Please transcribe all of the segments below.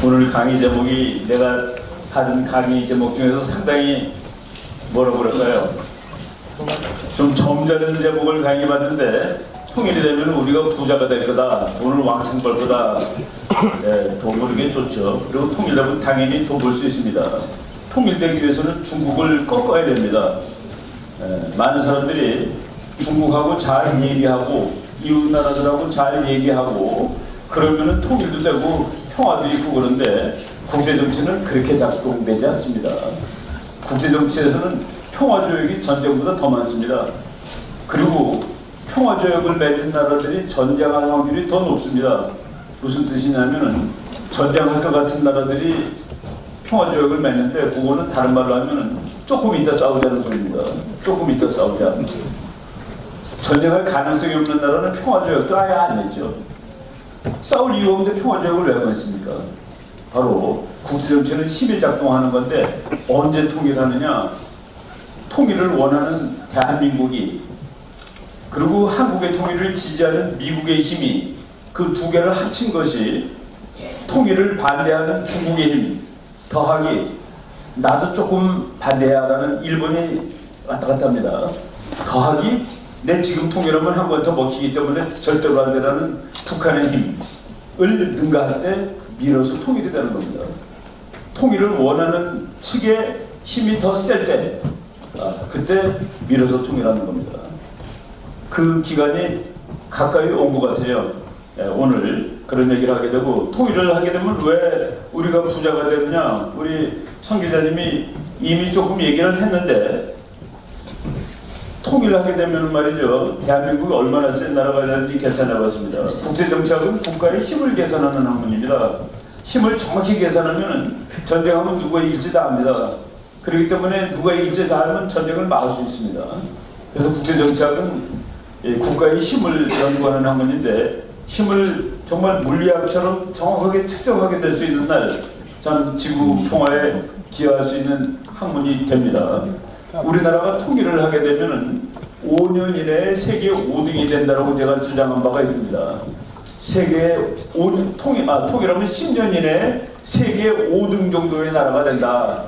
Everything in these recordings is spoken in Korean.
오늘 강의 제목이 내가 받은 강의 제목 중에서 상당히 뭐라 그럴까요? 좀 점잖은 제목을 강의받는데 통일이 되면 우리가 부자가 될 거다, 돈을 왕창 벌 거다. 돈 버는 게 좋죠. 그리고 통일되면 당연히 돈 벌 수 있습니다. 통일되기 위해서는 중국을 꺾어야 됩니다. 많은 사람들이 중국하고 잘 얘기하고 이웃 나라들하고 잘 얘기하고 그러면은 통일도 되고 평화도 있고 그런데 국제정치는 그렇게 작동되지 않습니다. 국제정치에서는 평화조약이 전쟁보다 더 많습니다. 그리고 평화조약을 맺은 나라들이 전쟁할 확률이 더 높습니다. 무슨 뜻이냐면은 전쟁할 것 같은 나라들이 평화조약을 맺는데 그거는 다른 말로 하면은 조금 이따 싸우자는 소리입니다. 조금 이따 싸우자. 전쟁할 가능성이 없는 나라는 평화조약도 아예 안 맺죠. 싸울 이유가 없는데 평화조약을 왜 맺습니까? 바로 국제정치는 힘이 작동하는 건데 언제 통일하느냐? 통일을 원하는 대한민국이 그리고 한국의 통일을 지지하는 미국의 힘이 그 두 개를 합친 것이 통일을 반대하는 중국의 힘 더하기 나도 조금 반대하라는 일본이 왔다 갔다 합니다. 더하기 내 지금 통일하면 한국한테 먹히기 때문에 절대로 안 되라는 북한의 힘을 능가할 때 밀어서 통일이 되는 겁니다. 통일을 원하는 측의 힘이 더 셀 때 그때 밀어서 통일하는 겁니다. 그 기간이 가까이 온 것 같아요. 오늘 그런 얘기를 하게 되고 통일을 하게 되면 왜 우리가 부자가 되느냐? 우리 성 기자님이 이미 조금 얘기를 했는데 통일을 하게 되면 말이죠. 대한민국이 얼마나 센 나라가 되는지 계산해 봤습니다. 국제정치학은 국가의 힘을 계산하는 학문입니다. 힘을 정확히 계산하면 전쟁하면 누가 이길지 다 압니다. 그렇기 때문에 누가 이길지 다 알면 전쟁을 막을 수 있습니다. 그래서 국제정치학은 국가의 힘을 연구하는 학문인데 힘을 정말 물리학처럼 정확하게 측정하게 될 수 있는 날 참 지구 평화에 기여할 수 있는 학문이 됩니다. 우리나라가 통일을 하게 되면은 5년 이내에 세계 5등이 된다고 제가 주장한 바가 있습니다. 세계 5년 통일하면 10년 이내에 세계 5등 정도의 나라가 된다.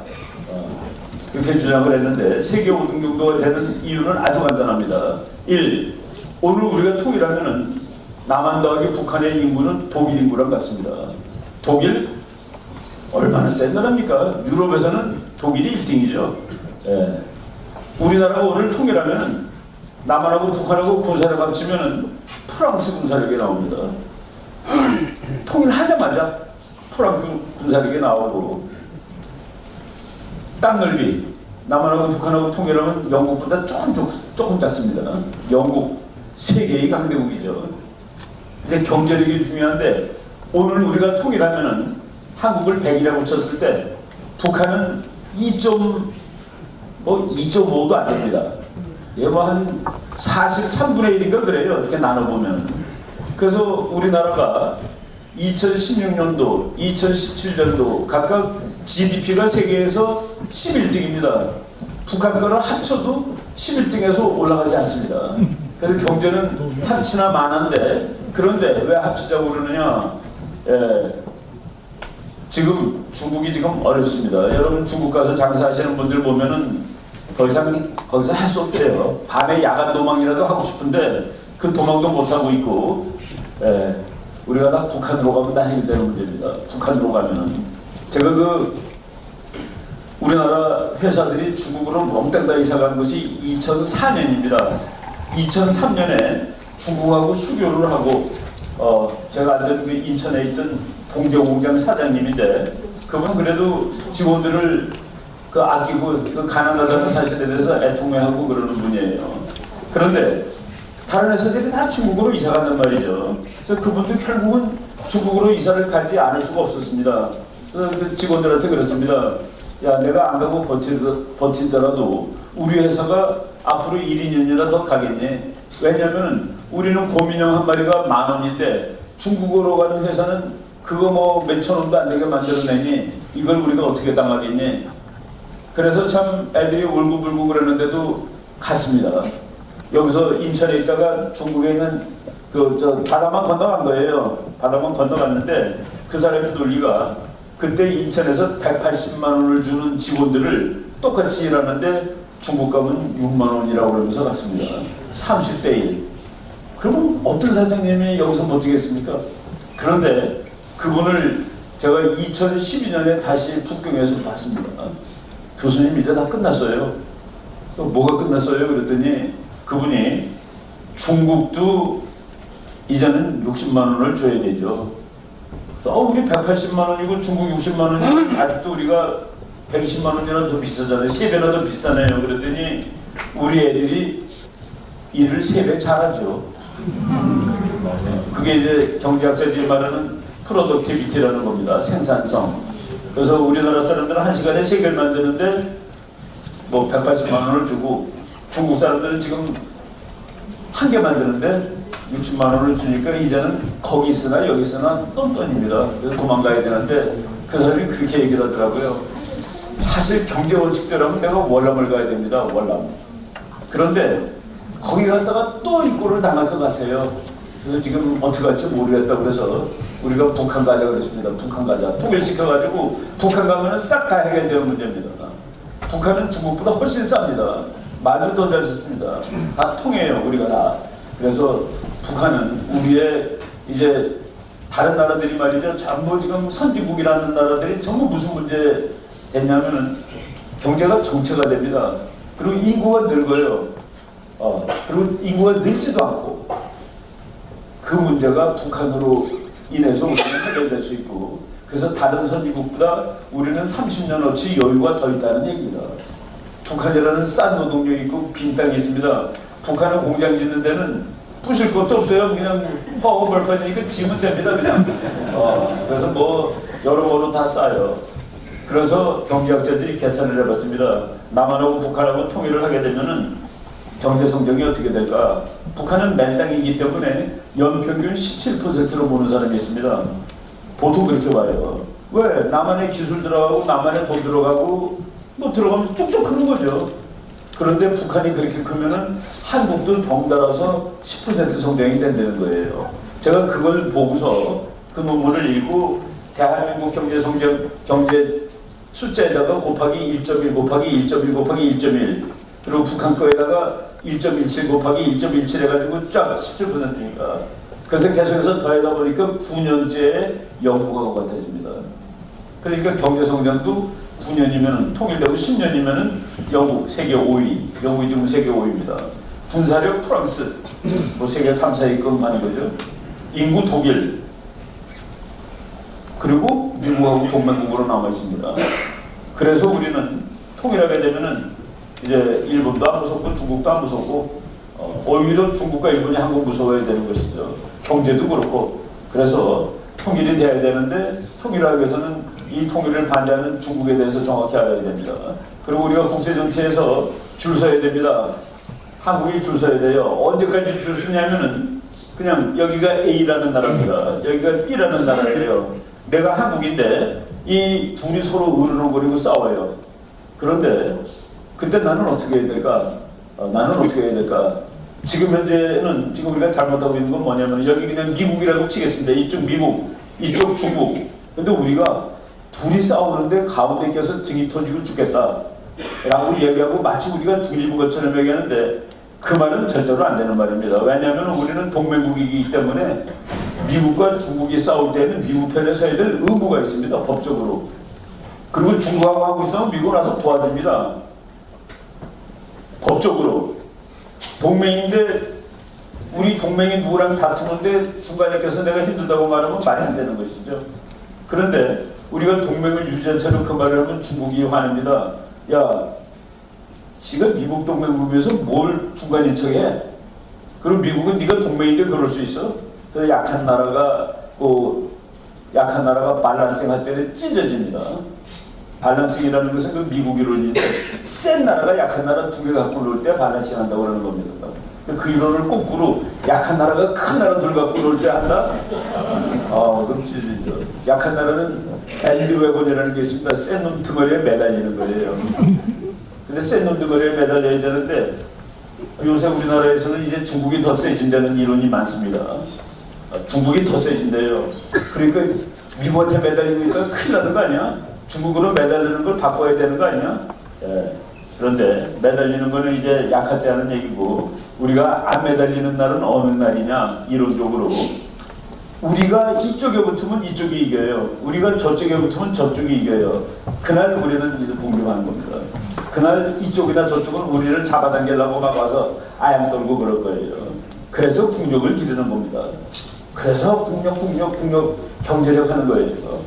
그렇게 주장을 했는데 세계 5등 정도가 되는 이유는 아주 간단합니다. 1. 오늘 우리가 통일하면은 남한 더하기 북한의 인구는 독일 인구랑 같습니다. 독일 얼마나 센 나라입니까? 유럽에서는 독일이 1등이죠. 우리나라가 오늘 통일하면은 남한하고 북한하고 군사력 합치면은 프랑스 군사력이 나옵니다. 통일하자마자 프랑스 군사력이 나오고 땅 넓이 남한하고 북한하고 통일하면 영국보다 조금 작습니다. 영국 세계의 강대국이죠. 이제 경제력이 중요한데 오늘 우리가 통일하면은 한국을 100이라고 쳤을 때 북한은 2.5도 안 됩니다. 한 43분의 1인가 그래요. 이렇게 나눠보면. 그래서 우리나라가 2016년도, 2017년도 각각 GDP가 세계에서 11등입니다. 북한 거를 합쳐도 11등에서 올라가지 않습니다. 그래서 경제는 합치나 마나인데 그런데 왜 합치자고 그러느냐? 지금 중국이 지금 어렵습니다. 여러분 중국 가서 장사하시는 분들 보면은 더 이상 거기서 할 수 없대요. 밤에 야간 도망이라도 하고 싶은데 그 도망도 못 하고 있고, 우리가 다 북한으로 가면 다 해결되는 문제입니다. 북한으로 가면은 제가 우리나라 회사들이 중국으로 멍땅 다 이사 간 것이 2004년입니다. 2003년에 중국하고 수교를 하고 제가 알던 그 인천에 있던 봉제공장 사장님인데 그분은 그래도 직원들을 아끼고 가난하다는 사실에 대해서 애통해하고 그러는 분이에요. 그런데 다른 회사들이 다 중국으로 이사 간단 말이죠. 그래서 그분도 결국은 중국으로 이사를 가지 않을 수가 없었습니다. 그래서 그 직원들한테 그랬습니다. 야, 내가 안 가고 버티더라도 우리 회사가 앞으로 1, 2년이나 더 가겠니? 왜냐면 우리는 곰인형 한 마리가 10,000원인데 중국으로 가는 회사는 그거 몇천 원도 안 되게 만들어내니 이걸 우리가 어떻게 당하겠니? 그래서 참 애들이 울고불고 그러는데도 갔습니다. 여기서 인천에 있다가 중국에 있는 바다만 건너간 거예요. 바다만 건너갔는데 그 사람의 논리가 그때 인천에서 180만 원을 주는 직원들을 똑같이 일하는데 중국 가면 6만 원이라고 그러면서 갔습니다. 30대 1. 그러면 어떤 사장님이 여기서 버티겠습니까? 그런데 그분을 제가 2012년에 다시 북경에서 봤습니다. 교수님 이제 다 끝났어요. 뭐가 끝났어요? 그랬더니 그분이 중국도 이제는 60만 원을 줘야 되죠. 우리 180만 원이고 중국 60만 원이고 아직도 우리가 120만 원이나 더 비싸잖아요. 3배나 더 비싸네요. 그랬더니 우리 애들이 일을 3배 잘하죠. 그게 이제 경제학자들이 말하는 프로덕티비티라는 겁니다. 생산성. 그래서 우리나라 사람들은 1시간에 3개를 만드는데 뭐 180만 원을 주고 중국 사람들은 지금 1개 만드는데 60만 원을 주니까 이제는 거기 있으나 여기 있으나 똔똔입니다. 그래서 도망가야 되는데 그 사람이 그렇게 얘기를 하더라고요. 사실 경제 원칙대로 하면 내가 월남을 가야 됩니다. 월남. 그런데 거기 갔다가 또 이 꼴을 당할 것 같아요. 그래서 지금 어떻게 할지 모르겠다 그래서 우리가 북한 가자 그랬습니다. 북한 가자. 통일시켜가지고 북한 가면은 싹 다 해결되는 문제입니다. 북한은 중국보다 훨씬 쌉니다. 말도 더 잘 듣습니다. 다 통해요. 우리가 다. 그래서 북한은 우리의 이제 다른 나라들이 말이죠. 전부 지금 선진국이라는 나라들이 전부 무슨 문제 됐냐면은 경제가 정체가 됩니다. 그리고 인구가 늙어요. 그리고 인구가 늙지도 않고 그 문제가 북한으로 인해서 우리는 해결될 수 있고 그래서 다른 선진국보다 우리는 30년어치 여유가 더 있다는 얘기입니다. 북한이라는 싼 노동력이 있고 빈 땅이 있습니다. 북한은 공장 짓는 데는 부실 것도 없어요. 그냥 허허벌판이니까 지면 됩니다. 그냥. 그래서 뭐 여러모로 다 싸요. 그래서 경제학자들이 계산을 해봤습니다. 남한하고 북한하고 통일을 하게 되면은 경제 성장이 어떻게 될까? 북한은 맨 땅이기 때문에 연평균 17%로 보는 사람이 있습니다. 보통 그렇게 봐요. 왜? 남한의 기술 들어가고 남한의 돈 들어가고 뭐 들어가면 쭉쭉 크는 거죠. 그런데 북한이 그렇게 크면은 한국도 덩달아서 10% 성장이 된다는 거예요. 제가 그걸 보고서 그 논문을 읽고 대한민국 경제 성장 경제 숫자에다가 곱하기 1.1 곱하기 1.1 곱하기 1.1 그리고 북한 거에다가 1.17 곱하기 1.17 해가지고 쫙 17%니까 그래서 계속해서 더하다 보니까 9년째 영국하고 같아집니다. 그러니까 경제 성장도 9년이면 통일되고 10년이면 영국 세계 5위, 영국이 지금 세계 5위입니다. 군사력 프랑스, 뭐 세계 3, 4위권 가는 거죠. 인구 독일, 그리고 미국하고 동맹국으로 남아 있습니다. 그래서 우리는 통일하게 되면은 이제 일본도 안 무섭고 중국도 안 무섭고 오히려 중국과 일본이 한국 무서워야 되는 것이죠. 경제도 그렇고 그래서 통일이 돼야 되는데 통일하기 위해서는 이 통일을 반대하는 중국에 대해서 정확히 알아야 됩니다. 그리고 우리가 국제정치에서 줄 서야 됩니다. 한국이 줄 서야 돼요. 언제까지 줄 서냐면은 그냥 여기가 A라는 나라입니다. 여기가 B라는 나라예요. 내가 한국인데 이 둘이 서로 으르렁거리고 싸워요. 그런데 그때 나는 어떻게 해야 될까? 나는 어떻게 해야 될까? 지금 현재는 지금 우리가 잘못하고 있는 건 뭐냐면 여기 그냥 미국이라고 치겠습니다. 이쪽 미국, 이쪽 중국. 근데 우리가 둘이 싸우는데 가운데 껴서 등이 터지고 죽겠다 라고 얘기하고 마치 우리가 둘이 본 것처럼 얘기하는데 그 말은 절대로 안 되는 말입니다. 왜냐하면 우리는 동맹국이기 때문에 미국과 중국이 싸울 때는 미국 편에 서야 될 의무가 있습니다. 법적으로. 그리고 중국하고 하고 있으면 미국 와서 도와줍니다. 법적으로. 동맹인데 우리 동맹이 누구랑 다투는데 중간에 껴서 내가 힘들다고 말하면 말이 안 되는 것이죠. 그런데 우리가 동맹을 유지한 채로 그 말을 하면 중국이 화냅니다. 야, 지가 미국 동맹국에서 뭘 중간인 척해? 그리고 미국은 네가 동맹인데 그럴 수 있어? 그 약한 나라가 밸런싱 할 때는 찢어집니다. 밸런싱이라는 것은 그 미국 이론인데 센 나라가 약한 나라 두 개 갖고 놀 때 밸런싱 한다고 그러는 겁니다. 그 이론을 거꾸로 약한 나라가 큰 나라 둘 갖고 놀 때 한다? 그럼 찢어지죠. 약한 나라는 밴드웨건이라는 게 있습니다. 센 놈 등어리에 매달리는 거예요. 근데 센 놈 등어리에 매달려야 되는데 요새 우리나라에서는 이제 중국이 더 세진다는 이론이 많습니다. 중국이 더 세진대요. 그러니까 미국한테 매달리고 있다가 큰일 나는 거 아니야? 중국으로 매달리는 걸 바꿔야 되는 거 아니야? 예. 그런데 매달리는 거는 이제 약할 때 하는 얘기고, 우리가 안 매달리는 날은 어느 날이냐? 이론적으로 우리가 이쪽에 붙으면 이쪽이 이겨요. 우리가 저쪽에 붙으면 저쪽이 이겨요. 그날 우리는 이제 공격하는 겁니다. 그날 이쪽이나 저쪽은 우리를 잡아당기려고 막 와서 아양 떨고 그럴 거예요. 그래서 국력을 기르는 겁니다. 그래서 국력 경제력 하는 거예요.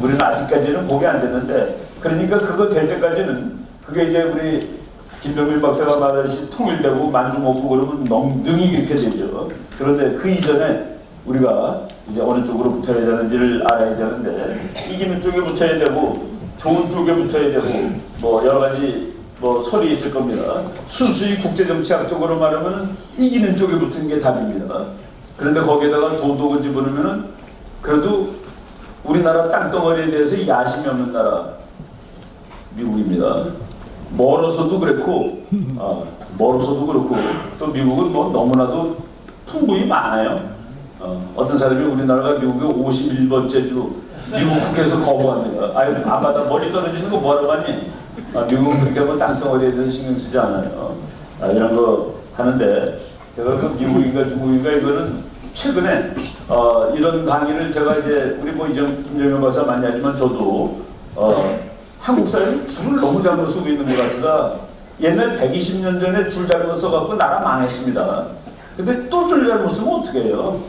우리는 아직까지는 그게 안 됐는데, 그러니까 그거 될 때까지는, 그게 이제 우리 김병민 박사가 말하듯이 통일되고 만주 먹고 그러면 능이 그렇게 되죠. 그런데 그 이전에 우리가 이제 어느 쪽으로 붙어야 되는지를 알아야 되는데, 이기는 쪽에 붙어야 되고 좋은 쪽에 붙어야 되고 뭐 여러 가지 뭐 설이 있을 겁니다. 순수히 국제정치학적으로 말하면 이기는 쪽에 붙는 게 답입니다. 그런데 거기에다가 도덕을 집어넣으면은 그래도 우리나라 땅덩어리에 대해서 야심이 없는 나라 미국입니다. 멀어서도 그렇고 또 미국은 뭐 너무나도 풍부히 많아요. 어떤 사람이 우리나라가 미국의 51번째 주 미국 국회에서 거부합니다. 아유, 안 받아. 멀리 떨어지는 거 뭐하러 가니? 미국은 그렇게 하면 땅덩어리에 대해서 신경 쓰지 않아요. 이런 거 하는데, 제가 그 미국인가 중국인가 이거는 최근에 이런 강의를 제가 이제 우리 뭐 김정현 박사 많이 하지만 저도 한국 사람이 줄을 너무 잘못 쓰고 있는 것 같으다. 옛날 120년 전에 줄 잘못 써갖고 나라 망했습니다. 근데 또 줄 잘못 쓰면 어떻게 해요?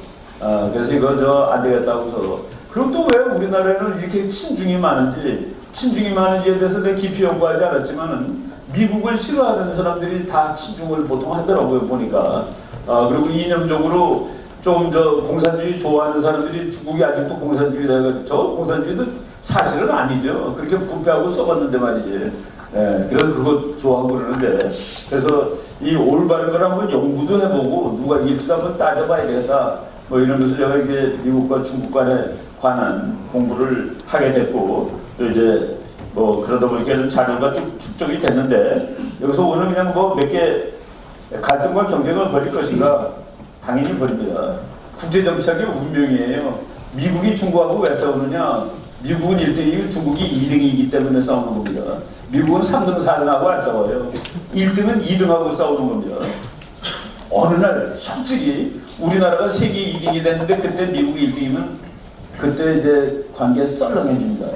그래서 이거 안 되겠다고서. 그럼 또 왜 우리나라에는 이렇게 친중이 많은지에 대해서 내가 깊이 연구하지 않았지만은 미국을 싫어하는 사람들이 다 친중을 보통 하더라고요, 보니까. 그리고 이념적으로 좀 공산주의 좋아하는 사람들이 중국이 아직도 공산주의다. 저 공산주의도 사실은 아니죠. 그렇게 부패하고 썩었는데 말이지. 그래서 그거 좋아하고 그러는데, 그래서 이 올바른 걸 한번 연구도 해보고 누가 이길지도 한번 따져봐야 되겠다. 뭐 이러면서 제가 이게 미국과 중국 간에 관한 공부를 하게 됐고, 또 이제 뭐 그러다 보니까 자료가 쭉 축적이 됐는데, 여기서 오늘 그냥 뭐 몇 개 갈등과 경쟁을 벌일 것인가? 당연히 벌입니다. 국제정치학의 운명이에요. 미국이 중국하고 왜 싸우느냐? 미국은 1등이고 중국이 2등이기 때문에 싸우는 겁니다. 미국은 3등, 4등하고 안 싸워요. 1등은 2등하고 싸우는 겁니다. 어느 날 솔직히 우리나라가 세계 2등이 됐는데 그때 미국이 1등이면 그때 이제 관계 썰렁해집니다.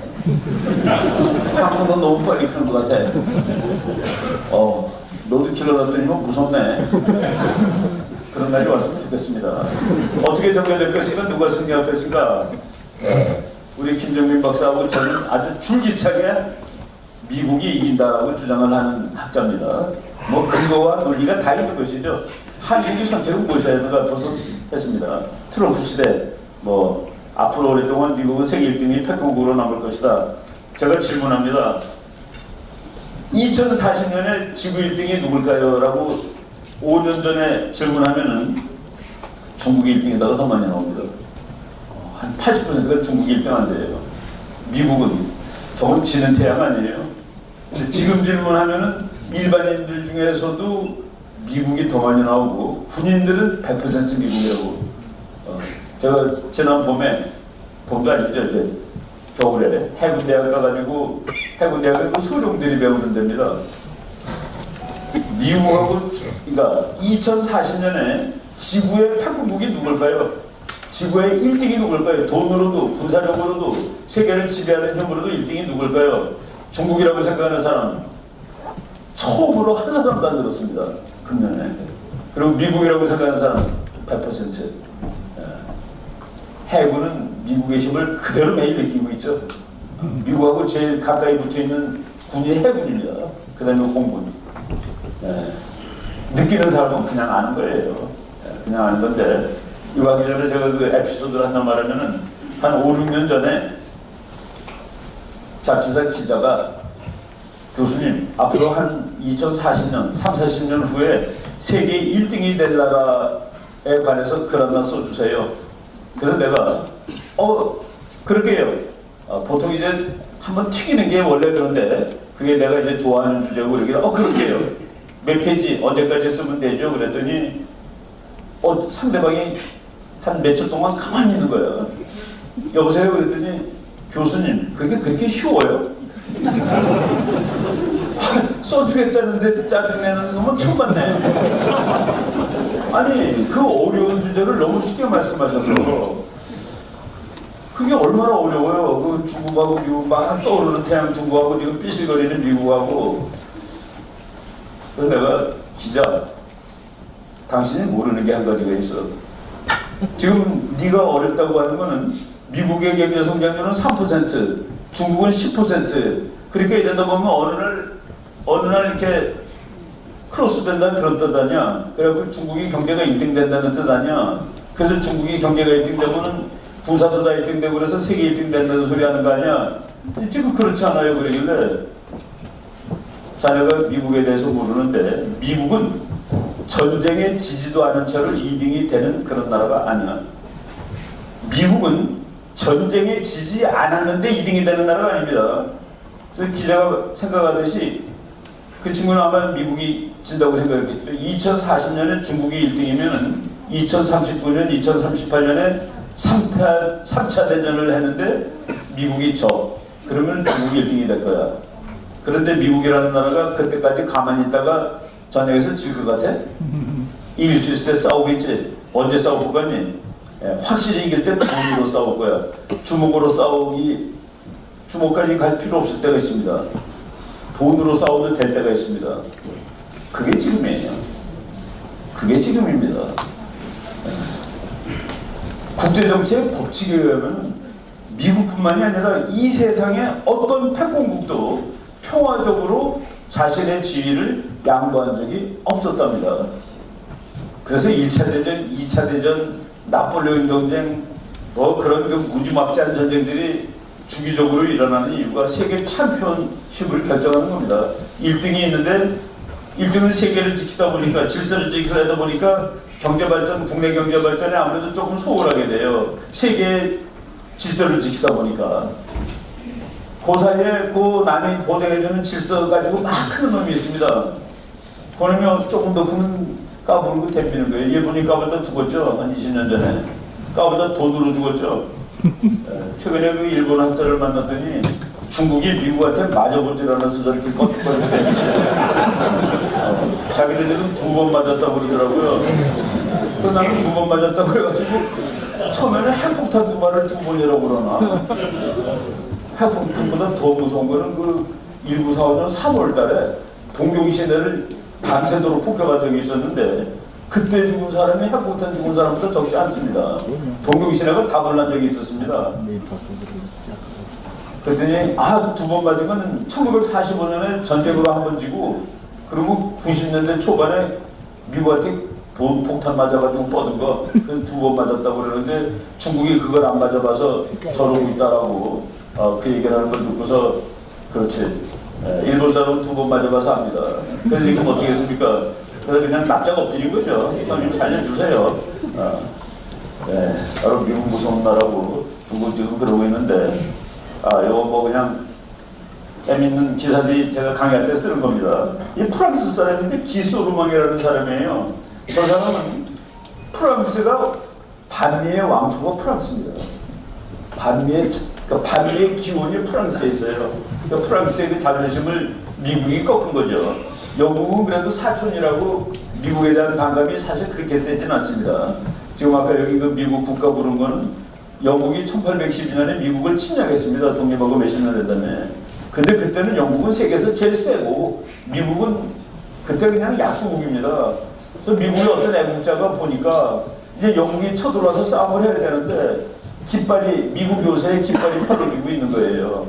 한국은 너무 빨리 가는 것 같아. 너도 길러놨더니 무섭네. 그런 날이 왔으면 좋겠습니다. 어떻게 정리될 것인가, 누가 승리할 것인가. 우리 김정민 박사하고 저는 아주 줄기차게 미국이 이긴다라고 주장을 하는 학자입니다. 뭐 근거와 논리가 다 있는 것이죠. 한국이 선택은 무엇이어야 되는가 벌써 했습니다. 트럼프 시대, 뭐 앞으로 오랫동안 미국은 세계 1등이 패권국으로 남을 것이다. 제가 질문합니다. 2040년에 지구 1등이 누굴까요? 라고 5년 전에 질문하면은 중국이 1등에다가 더 많이 나옵니다. 한 80%가 중국이 1등 한대요. 미국은 저건 지는 태양 아니에요. 근데 지금 질문하면은 일반인들 중에서도 미국이 더 많이 나오고 군인들은 100% 미국이라고. 제가 지난 봄도 아니죠, 이제 겨울에 해군대학 가가지고 해군대학은 소령들이 배우는 데입니다. 미국하고, 그러니까 2040년에 지구의 패권국이 누굴까요? 지구의 1등이 누굴까요? 돈으로도 군사력으로도 세계를 지배하는 힘으로도 1등이 누굴까요? 중국이라고 생각하는 사람 처음으로 한 사람도 안 들었습니다. 금년에. 그리고 미국이라고 생각하는 사람 100%. 해군은 미국의 힘을 그대로 매일 느끼고 있죠. 미국하고 제일 가까이 붙어있는 군이 해군입니다. 그 다음에 공군. 느끼는 사람은 그냥 아는 거예요. 그냥 아는 건데, 이거 하기 전에 제가 그 에피소드를 하나 말하면은 한 5, 6년 전에 잡지사 기자가 교수님, 앞으로 한 2040년, 3, 40년 후에 세계 1등이 될 나라에 관해서 글 하나 써주세요. 그래서 내가 그렇게 해요. 보통 이제 한번 튀기는 게 원래 그런데 그게 내가 이제 좋아하는 주제고 그러길래 그렇게 해요. 몇 페이지 언제까지 쓰면 되죠? 그랬더니 상대방이 한 몇 초 동안 가만히 있는 거예요. 여보세요? 그랬더니 교수님 그게 그렇게 쉬워요? 써주겠다는데 짜증내는 놈은 처음 봤네. 아니 그 어려운 주제를 너무 쉽게 말씀하셔서 그게 얼마나 어려워요. 그 중국하고 미국 막 떠오르는 태양 중국하고 지금 삐실거리는 미국하고. 그래서 내가 기자 당신이 모르는 게 한 가지가 있어. 지금 네가 어렵다고 하는 거는 미국의 경제 성장률은 3%, 중국은 10%. 그렇게 이러다 보면 어느 날 이렇게 크로스 된다는 그런 뜻 아니야. 그래갖고 중국이 경제가 1등 된다는 뜻 아니야. 그래서 중국이 경제가 1등 되면은 부사도 다 1등 되고 그래서 세계 1등 된다는 소리 하는 거 아니야. 지금 그렇지 않아요. 그러길래 자네가 미국에 대해서 모르는데 미국은 전쟁에 지지도 않은 채로 2등이 되는 그런 나라가 아니야. 미국은 전쟁에 지지 않았는데 2등이 되는 나라가 아닙니다. 그래서 기자가 생각하듯이 그 친구는 아마 미국이 진다고 생각했겠죠. 2040년에 중국이 1등이면 2039년, 2038년에 3차 대전을 했는데 미국이 져. 그러면 중국이 1등이 될 거야. 그런데 미국이라는 나라가 그때까지 가만히 있다가 전쟁에서 질 것 같아? 이길 수 있을 때 싸우겠지. 언제 싸울 거니? 확실히 이길 때 돈으로 싸울 거야. 주먹으로 주먹까지 갈 필요 없을 때가 있습니다. 돈으로 싸워도 될 때가 있습니다. 그게 지금이에요. 그게 지금입니다. 국제정치의 법칙에 의하면 미국뿐만이 아니라 이 세상의 어떤 패권국도 평화적으로 자신의 지위를 양보한 적이 없었답니다. 그래서 1차 대전, 2차 대전, 나폴레옹 전쟁, 뭐 그런 그 무지막지한 전쟁들이 주기적으로 일어나는 이유가 세계 챔피언십을 결정하는 겁니다. 1등이 있는데 1등은 세계를 지키다 보니까 질서를 지키려다 보니까 경제발전, 국내 경제발전에 아무래도 조금 소홀하게 돼요. 세계의 질서를 지키다 보니까. 그 사이에 그 남이 보장해주는 질서 가지고 막 크는 놈이 있습니다. 그러면 조금 더 크면 까불고 댐비는 거예요. 일본이 까불다 죽었죠. 한 20년 전에. 까불다 돈으로 죽었죠. 최근에 그 일본 학자를 만났더니 중국이 미국한테 맞아보질 않아서 저렇게 껐거든요. 자기네들은 2번 맞았다고 그러더라고요. 그래서 나는 2번 맞았다고 그래가지고 처음에는 핵폭탄 2발을 2번이라고 그러나 핵폭탄보다 더 무서운 거는 그 1945년 3월 달에 동경 시내를 밤새도록 폭격한 적이 있었는데 그때 죽은 사람이 핵폭탄 죽은 사람보다 적지 않습니다. 동경 시내가 다 불난 적이 있었습니다. 그랬더니 2번 맞은 건 1945년에 전쟁으로 한 번 지고 그리고 90년대 초반에 미국한테 폭탄 맞아가지고 뻗은 거 그 2번 맞았다고 그러는데 중국이 그걸 안 맞아봐서 저러고 있다라고 그 얘기를 하는 걸 듣고서 그렇지. 일본 사람은 2번 맞아봐서 압니다. 그래서 지금 어떻게 했습니까? 그래서 그냥 납작 엎드린 거죠. 형님 살려주세요. 바로 미국 무서운 나라고 중국 지금 그러고 있는데 이거 뭐 그냥 재밌는 기사들이 제가 강의할 때 쓰는 겁니다. 이 프랑스 사람인데 기소르망이라는 사람이에요. 저 사람은 프랑스가 반미의 왕초가 프랑스입니다. 반미의 기원이 프랑스에 있어요. 그러니까 프랑스의 그 자존심을 미국이 꺾은 거죠. 영국은 그래도 사촌이라고 미국에 대한 반감이 사실 그렇게 세진 않습니다. 지금 아까 여기 그 미국 국가 부른 거는 영국이 1812년에 미국을 침략했습니다. 독립하고 몇십 년 됐다며. 근데 그때는 영국은 세계에서 제일 세고 미국은 그때 그냥 약소국입니다. 그래서 미국의 어떤 애국자가 보니까 이제 영국이 쳐들어와서 싸움을 해야 되는데 미국 요새에 깃발이 펄럭이고 있는 거예요.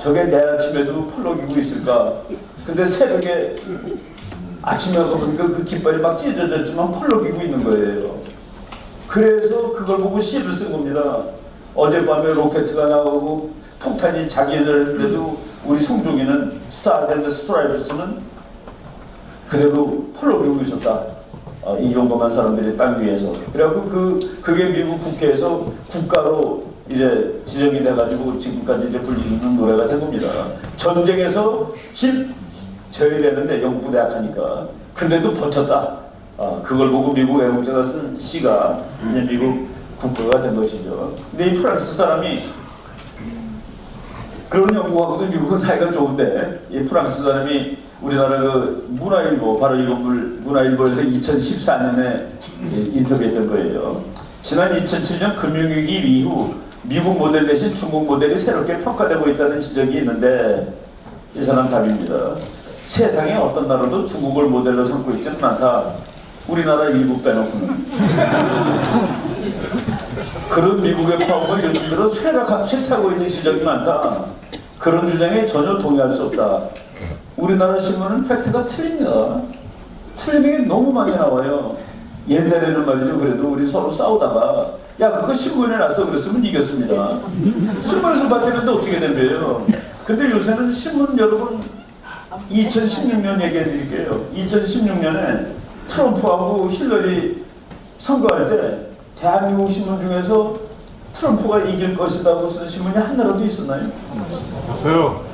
저게 내 아침에도 펄럭이고 있을까? 근데 새벽에 아침에 가서 보니까 그 깃발이 막 찢어졌지만 펄럭이고 있는 거예요. 그래서 그걸 보고 시를 쓴 겁니다. 어젯밤에 로켓가 나오고 폭탄이 자기네들도 우리 송종이는 스타 앤드 스트라이프스는 그래도 펄럭이고 있었다. 이 용감한 사람들이 땅 위에서. 그래갖고 그게 미국 국회에서 국가로 이제 지정이 돼가지고 지금까지 이제 불리는 노래가 된 겁니다. 전쟁에서 져야 되는데 영국도 약하니까. 근데도 버텼다. 그걸 보고 미국 애국자가 쓴 시가 이제 미국 국가가 된 것이죠. 근데 이 프랑스 사람이 그런 연구하고도 미국은 사이가 좋은데 이 프랑스 사람이 우리나라 그 문화일보, 바로 이건 문화일보에서 2014년에 인터뷰했던 거예요. 지난 2007년 금융위기 이후 미국 모델 대신 중국 모델이 새롭게 평가되고 있다는 지적이 있는데 이 사람 답입니다. 세상에 어떤 나라도 중국을 모델로 삼고 있지는 않다. 우리나라 일부 빼놓고는. 그런 미국의 파워가 요즘 들어 쇠퇴하고 있는 지적이 많다. 그런 주장에 전혀 동의할 수 없다. 우리나라 신문은 팩트가 틀립니다. 틀린 게 너무 많이 나와요. 옛날에는 말이죠. 그래도 우리 서로 싸우다가 야 그거 신문에 나서 그랬으면 이겼습니다. 신문에서 봤다는데 어떻게 된 거예요? 근데 요새는 신문 여러분 2016년 얘기해 드릴게요. 2016년에 트럼프하고 힐러리 선거할 때 대한민국 신문 중에서 트럼프가 이길 것이라고 쓴 신문이 하나라도 있었나요? 없어요.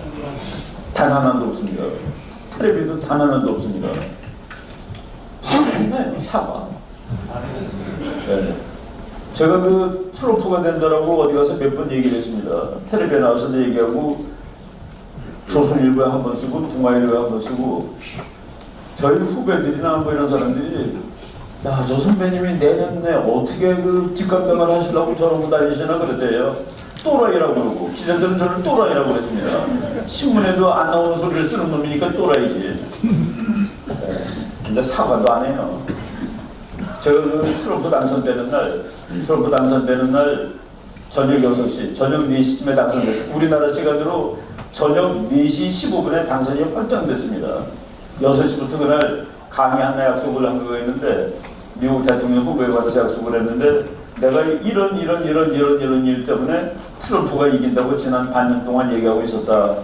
단 하나도 없습니다. 텔레비도 단 하나도 없습니다. 사과했나요? 사과. 네. 제가 그 트럼프가 된다라고 어디 가서 몇 번 얘기를 했습니다. 텔레비에 나와서도 얘기하고 조선일보에 한 번 쓰고 동아일보에 한 번 쓰고 저희 후배들이나 뭐 이런 사람들이 야, 저 선배님이 내년에 어떻게 그 뒷감당을 하시려고 저런 거 다니시나 그랬대요. 또라이라고 그러고 기자들은 저를 또라이라고 그랬습니다. 신문에도 안 나오는 소리를 쓰는 놈이니까 또라이지. 네. 근데 사과도 안 해요. 제가 그 트럼프 당선되는 날 저녁 6시, 저녁 4시쯤에 당선됐어요. 우리나라 시간으로 저녁 4시 15분에 당선이 확정됐습니다. 6시부터 그날 강의 하나 약속을 한 거가 있는데 미국 대통령 후보에 받아서 약속을 했는데 내가 이런 일 때문에 트럼프가 이긴다고 지난 반년 동안 얘기하고 있었다.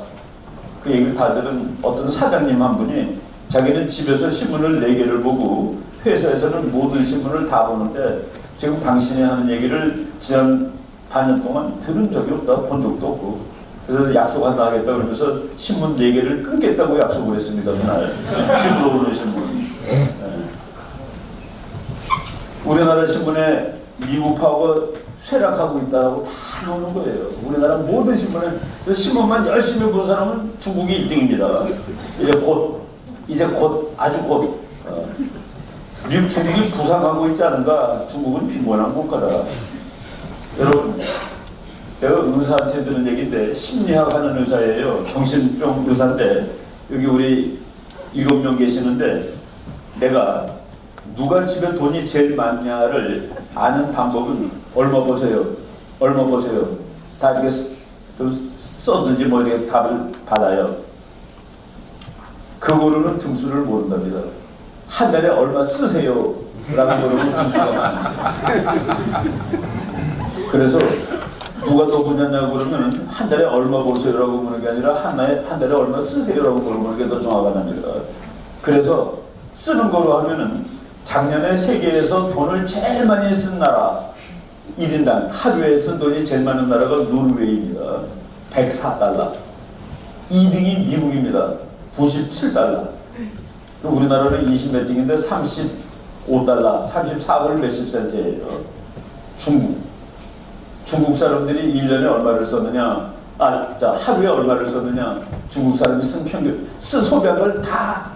그 얘기를 다 들은 어떤 사장님 한 분이 자기는 집에서 신문을 4개를 보고 회사에서는 모든 신문을 다 보는데 지금 당신이 하는 얘기를 지난 반년 동안 들은 적이 없다. 본 적도 없고 그래서 약속 하나 하겠다 그러면서 신문 4개를 끊겠다고 약속을 했습니다. 그날 집으로 오는 신문. 네. 우리나라 신문에 미국하고 쇠락하고 있다고 다 나오는 거예요. 우리나라 모든 신문에 신문만 열심히 본 사람은 중국이 1등입니다. 이제 곧 아주 곧 미국 중국이 부상하고 있지 않은가. 중국은 빈곤한 국가다. 여러분 내가 의사한테 들은 얘기인데 심리학 하는 의사예요. 정신병 의사인데 여기 우리 7명 계시는데 내가 누가 집에 돈이 제일 많냐를 아는 방법은 얼마 보세요. 다 이렇게 써든지 뭐 이렇게 답을 받아요. 그거로는 등수를 모른답니다. 한 달에 얼마 쓰세요 라는 거로는 등수가 많아요. 그래서 누가 더 부냐냐고 그러면 한 달에 얼마 보세요라고 묻는 게 아니라 한 달에 얼마 쓰세요라고 물어보는 게 더 정확하답니다. 그래서 쓰는 거로 하면은 작년에 세계에서 돈을 제일 많이 쓴 나라 1인당 하루에 쓴 돈이 제일 많은 나라가 노르웨이입니다. 104달러. 2등이 미국입니다. 97달러. 우리나라는 20몇 등인데 35달러, 34불 몇십 센트예요. 중국 사람들이 1년에 얼마를 썼느냐? 하루에 얼마를 썼느냐? 중국 사람이 쓴 평균 소비한 걸 다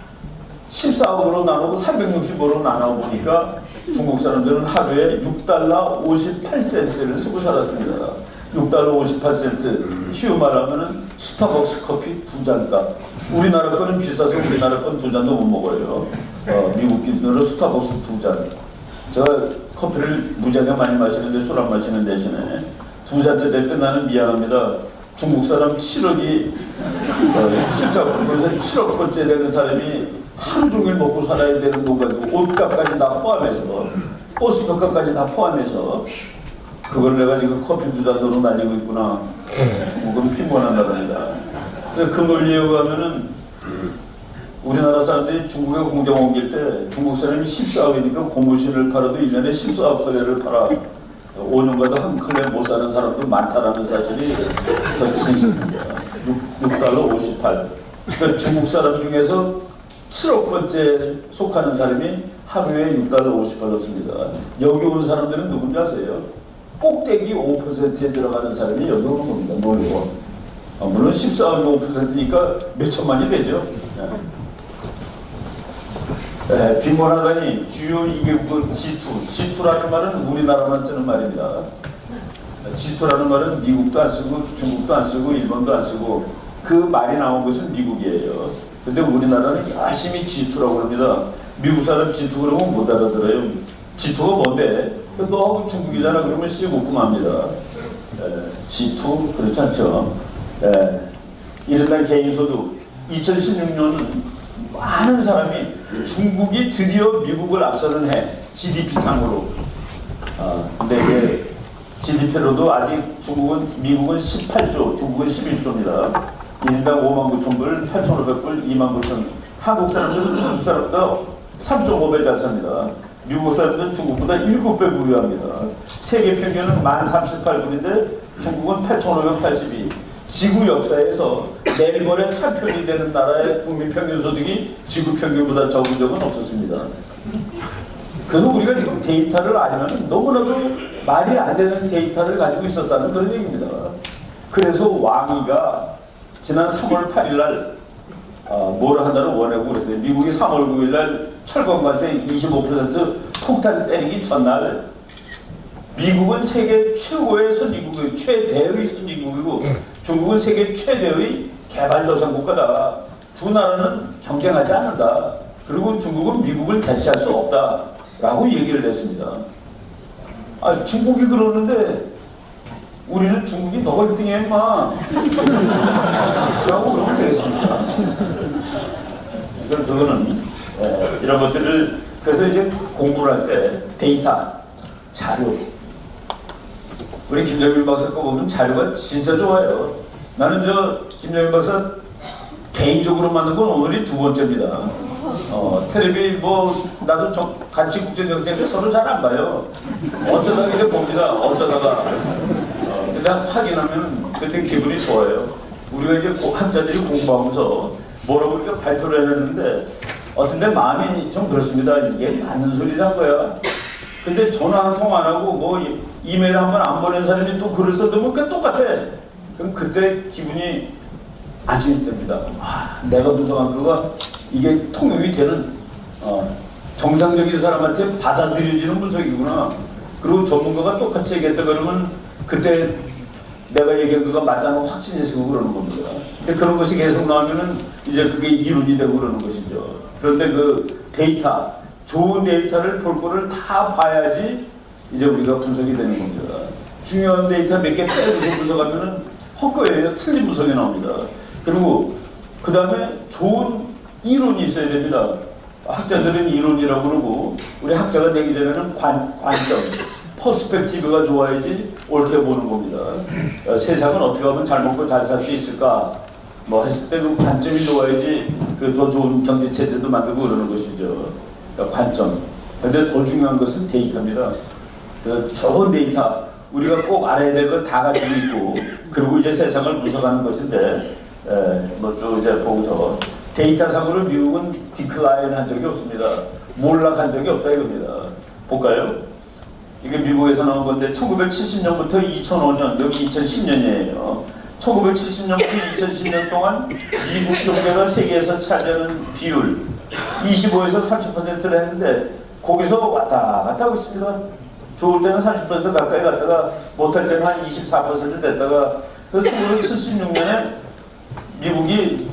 14억으로 나누고 365로 나눠 보니까 중국 사람들은 하루에 6달러 58센트를 쓰고 살았습니다. 6달러 58센트. 쉬운 말하면은 스타벅스 커피 2잔값. 우리나라 거는 비싸서 우리나라 건 2잔도 못 먹어요. 미국 기준으로 스타벅스 2잔. 제가 커피를 무지하게 많이 마시는데 술 안 마시는 대신에 2잔째 될 때 나는 미안합니다. 중국 사람 7억이 14번에서 7억 번째 되는 사람이 하루 종일 먹고 살아야 되는 돈 가지고 옷값까지 다 포함해서 버스값까지 다 포함해서 그걸 내가 지금 커피 2잔으로 날리고 있구나. 중국은 빈곤한 나라입니다. 그 논리에 의하면은 우리나라 사람들이 중국에 공장 옮길 때 중국 사람이 14억이니까 고무신을 팔아도 1년에 14억걸레를 팔아 5년가도 한 클레 못 사는 사람도 많다라는 사실이 더 진실입니다. 6달러 58. 그러니까 중국 사람 중에서 7억 번째 속하는 사람이 하루에 6달러 58을 씁니다. 여기 온 사람들은 누군지 아세요? 꼭대기 5%에 들어가는 사람이 여기 오는 겁니다. 놀고. 물론 14억 5%니까 몇 천만이 되죠. 빈곤하다니 주요 2개국은 G2라는 말은 우리나라만 쓰는 말입니다. G2라는 말은 미국도 안 쓰고 중국도 안 쓰고 일본도 안 쓰고 그 말이 나온 것은 미국이에요. 근데 우리나라는 열심히 G2라고 합니다. 미국 사람 G2 그러면 못 알아들어요. G2가 뭔데? 너하고 중국이잖아 그러면 씩 웃고 맙니다. G2 그렇지 않죠. 이른다 개인소득 2016년은 많은 사람이 중국이 드디어 미국을 앞서는 해 GDP 상으로. 근데 이게 GDP로도 아직 미국은 18조, 중국은 11조입니다. 1인당 59,000불, 8,500불, 29,000. 한국 사람들은 중국 사람보다 3.5배 잘 삽니다. 미국 사람들은 중국보다 7배 부유합니다. 세계 평균은 1038불인데 중국은 8,582. 지구 역사에서 멜번의 챔피언이 되는 나라의 국민 평균 소득이 지구 평균보다 적은 적은 없었습니다. 그래서 우리가 지금 데이터를 알면 너무나도 말이 안 되는 데이터를 가지고 있었다는 그런 얘기입니다. 그래서 왕이가 지난 3월 8일 날 뭘 하나를 원하고 그랬어요. 미국이 3월 9일 날 철강관세 25% 폭탄 때리기 전날 미국은 세계 최고의 선진국이고 최대의 선진국이고 중국은 세계 최대의 개발도상국가다. 두 나라는 경쟁하지 않는다. 그리고 중국은 미국을 대체할 수 없다라고 얘기를 했습니다. 중국이 그러는데 우리는 중국이 너가 1등이야 임마 라고 그러면 되겠습니다. 그거는 이런 것들을 그래서 이제 공부를 할 때 데이터, 자료 우리 김정일 박사 거 보면 자료가 진짜 좋아요. 나는 김정일 박사 개인적으로 만든 건 오늘이 두 번째입니다. 텔레비 나도 같이 국제정세인데 서로 잘 안 봐요. 어쩌다가 이제 봅니다. 어쩌다가. 근데 확인하면 그때 기분이 좋아요. 우리가 이제 학자들이 공부하면서 뭐라고 이렇게 발표를 해냈는데 어떤데 마음이 좀 그렇습니다. 이게 맞는 소리란 거야. 근데 전화 한 통 안 하고 이메일 한 번 안 보낸 사람이 또 글을 써도 그게 똑같아. 그럼 그때 기분이 안심이 됩니다. 내가 분석한 거가 이게 통용이 되는 정상적인 사람한테 받아들여지는 분석이구나. 그리고 전문가가 똑같이 얘기했다 그러면 그때 내가 얘기한 거가 맞다는 확신이 있고 그러는 겁니다. 근데 그런 것이 계속 나오면은 이제 그게 이론이 되고 그러는 것이죠. 그런데 그 데이터, 좋은 데이터를 볼 거를 다 봐야지 이제 우리가 분석이 되는 겁니다. 중요한 데이터 몇 개 빼고서 분석하면은 헛거예요. 틀린 분석이 나옵니다. 그리고 그 다음에 좋은 이론이 있어야 됩니다. 학자들은 이론이라고 그러고 우리 학자가 되기 전에는 관점, 퍼스펙티브가 좋아야지 옳게 보는 겁니다. 세상은 어떻게 하면 잘 먹고 잘 살 수 있을까? 했을 때 그 관점이 좋아야지 더 좋은 경제 체제도 만들고 그러는 것이죠. 관점. 근데 더 중요한 것은 데이터입니다. 좋은 데이터, 우리가 꼭 알아야 될 걸 다 가지고 있고, 그리고 이제 세상을 분석하는 것인데, 쭉 이제 보고서 데이터상으로 미국은 디클라인 한 적이 없습니다. 몰락한 적이 없다 이겁니다. 볼까요? 이게 미국에서 나온 건데 1970년부터 2005년, 여기 2010년이에요. 1970년부터 2010년 동안 미국 경제가 세계에서 차지하는 비율 25에서 30%를 했는데 거기서 왔다 갔다 하고 있습니다. 좋을 때는 30% 가까이 갔다가 못할 때는 한 24% 됐다가 그래서 1976년에 미국이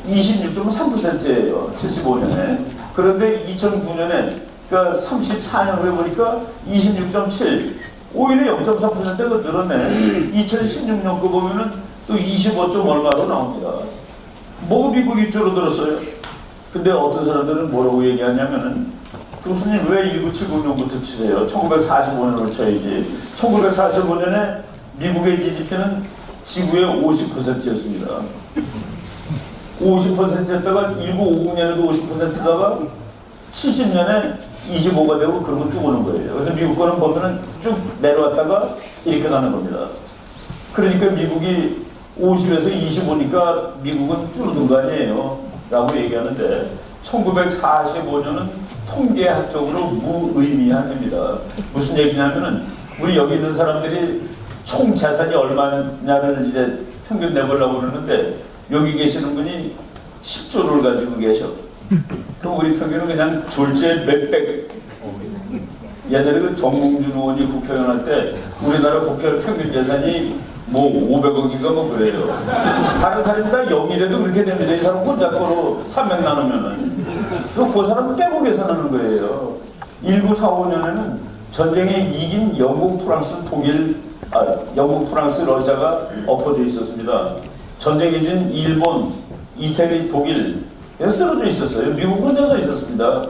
26.3%예요. 75년에. 그런데 2009년에 그러니까 34년 후에 보니까 26.7 오히려 0.3%가 늘었네. 2016년 거 보면은 또 25점 얼마로 나옵니다. 미국이 줄어들었어요. 근데 어떤 사람들은 뭐라고 얘기하냐면은 교수님 왜 1970년부터 치세요? 1945년으로 쳐야지. 1945년에 미국의 GDP는 지구의 50%였습니다. 50%였다가 1950년에도 50%다가 70년에 25가 되고 그러고 쭉 오는 거예요. 그래서 미국 거는 보면은 쭉 내려왔다가 이렇게 가는 겁니다. 그러니까 미국이 50에서 25니까 미국은 줄어든 거 아니에요. 라고 얘기하는데 1945년은 통계학적으로 무의미한 해입니다. 무슨 얘기냐면은 우리 여기 있는 사람들이 총 재산이 얼마냐를 이제 평균 내보려고 그러는데 여기 계시는 분이 10조를 가지고 계셔. 그럼 우리 평균은 그냥 졸지에 몇백. 옛날에 그 정몽준 의원이 국회의원 할 때 우리나라 국회의원 평균 재산이 뭐 500억인가 뭐 그래요. 다른 사람이 다 0이라도 그렇게 됩니다. 이 사람 혼자 거로 300 나누면은. 그 사람 빼고 계산하는 거예요. 1945년에는 전쟁에 이긴 영국, 프랑스, 독일, 영국, 프랑스, 러시아가 엎어져 있었습니다. 전쟁에 이긴 일본, 이태리, 독일 쓰러져 있었어요. 미국 혼자서 있었습니다.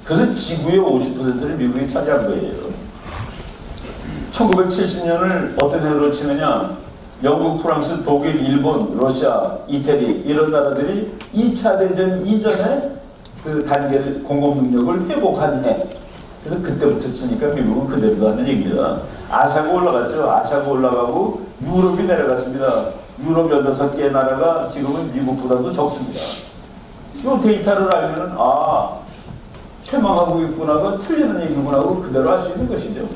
그래서 지구의 50%를 미국이 차지한 거예요. 1970년을 어떤 해로 치느냐? 영국, 프랑스, 독일, 일본, 러시아, 이태리 이런 나라들이 2차 대전 이전에 그 단계를 공급 능력을 회복한 해. 그래서 그때부터 치니까 미국은 그대로 하는 얘기입니다. 아시아가 올라갔죠. 아시아가 올라가고 유럽이 내려갔습니다. 유럽 16개 나라가 지금은 미국보다도 적습니다. 이 데이터를 알면은 쇠망하고 있구나가 틀리는 얘기구나 하고 그대로 알 수 있는 것이죠.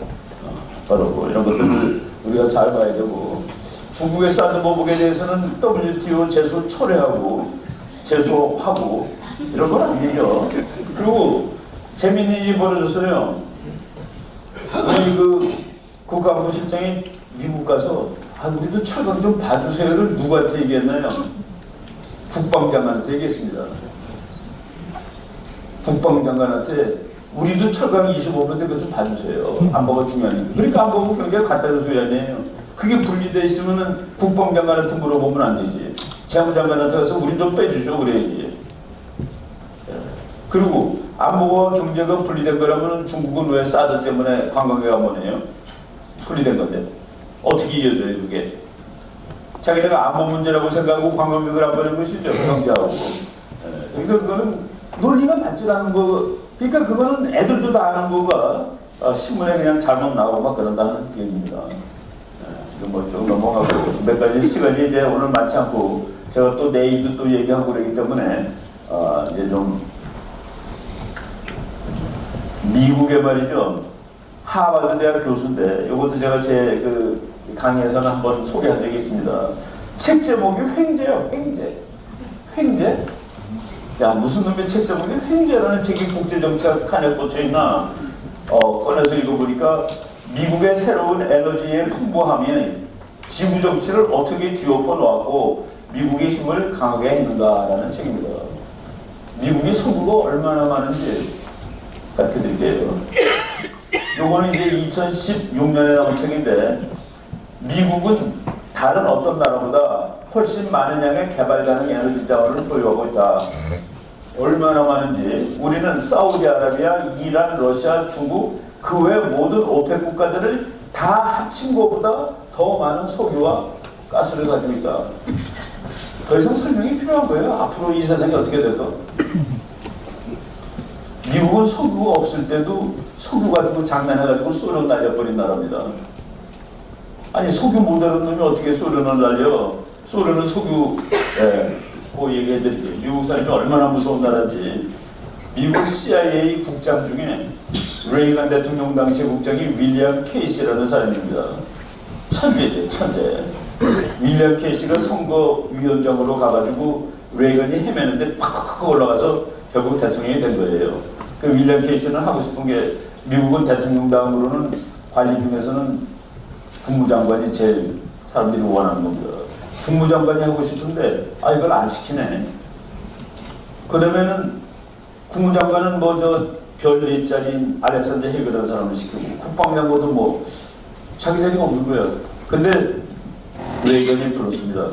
바로 뭐 이런 것들을 우리가 잘 봐야 되고, 중국의 사드 보복에 대해서는 WTO 제소 철회하고 제소하고 이런 건 아니죠. 그리고 재미있는 일이 벌어졌어요. 우리 그 국가안보실장이 미국 가서 우리도 철강 좀 봐주세요를 누구한테 얘기했나요? 국방장관한테 얘기했습니다. 국방장관한테 우리도 철강 25%인데 그거 좀 봐주세요. 안보가 중요하니까. 그러니까 안보는 경제가 갖다는 소리 아니에요. 그게 분리되어 있으면은 국방장관한테 물어보면 안 되지. 재무장관한테 가서 우리 좀 빼주죠 그래야지. 그리고 안보와 경제가 분리된 거라면 중국은 왜 사드 때문에 관광객가 뭐네요? 분리된 건데 어떻게 이어져요 그게? 자기네가 안보 문제라고 생각하고 관광객을 안 보낸 것이죠. 경제하고. 그러니까 그거는 논리가 맞지 않는 거. 그러니까 그거는 애들도 다 아는 거가 신문에 그냥 잘못 나오고 막 그런다는 얘기입니다. 이건 뭐 좀 넘어가고 몇 가지 시간이 이제 오늘 많지 않고 제가 또 내일도 또 얘기하고 그러기 때문에 이제 좀 미국의 말이죠. 하버드 대학 교수인데 이것도 제가 제 그 강의에서는 한번 소개한 적이 있습니다. 책 제목이 횡재요. 횡재? 야 무슨 놈의 책 제목이 횡재라는 책이 국제정책 칸에 꽂혀있나? 꺼내서 읽어보니까 미국의 새로운 에너지의 풍부함이 지구 정치를 어떻게 뒤엎어 놓았고 미국의 힘을 강하게 했는가라는 책입니다. 미국의 석유가 얼마나 많은지 가르쳐드릴게요. 요거는 이제 2016년에 나온 책인데 미국은 다른 어떤 나라보다 훨씬 많은 양의 개발 가능 에너지 자원을 보유하고 있다. 얼마나 많은지 우리는 사우디아라비아, 이란, 러시아, 중국 그 외 모든 오펙 국가들을 다 합친 것보다 더 많은 석유와 가스를 가지고 있다. 더 이상 설명이 필요한 거예요. 앞으로 이 세상이 어떻게 될까? 미국은 석유가 없을 때도 석유 가지고 장난해가지고 소련 날려버린 나라입니다. 아니 석유 모자란 놈이 어떻게 소련을 날려? 소련은 석유 그 얘기해드릴게요. 미국 사람이 얼마나 무서운 나라인지. 미국 CIA 국장 중에 레이건 대통령 당시 국장이 윌리엄 케이시라는 사람입니다. 천재죠, 천재. 윌리엄 케이시가 선거위원장으로 가가지고 레이건이 헤매는데 팍팍 올라가서 결국 대통령이 된 거예요. 그 윌리엄 케이시는 하고 싶은 게 미국은 대통령당으로는 관리 중에서는 국무장관이 제일 사람들이 원하는 겁니다. 국무장관이 하고 싶은데 이걸 안 시키네. 그러면은 국무장관은 뭐 저 별 4짜리 알렉산더 헤이그라는 사람을 시키고 국방장관도 뭐 자기 자리가 없는 거야. 근데 레이건이 불렀습니다.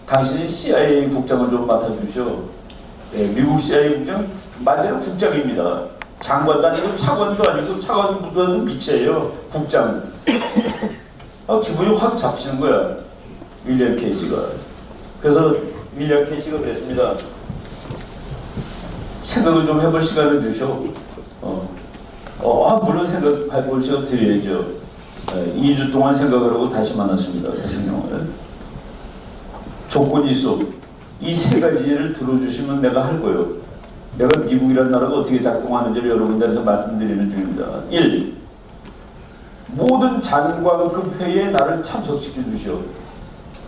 당신이 CIA 국장을 좀 맡아주시오. 미국 CIA 국장 말대로 국장입니다. 장관도 아니고 차관도 아니고 차관보다는 밑이에요. 국장. 기분이 확 잡히는 거야. 윌리엄 케이시가. 그래서 윌리엄 케이시가 그랬습니다. 생각을 좀 해볼 시간을 주셔. 물론 생각해볼 시간 드려야죠. 2주 동안 생각을 하고 다시 만났습니다. 대통령을. 조건이 있어. 이 3가지를 들어주시면 내가 할 거예요. 내가 미국이라는 나라가 어떻게 작동하는지를 여러분들한테 말씀드리는 중입니다. 1. 모든 장관급 회의에 나를 참석시켜 주시오.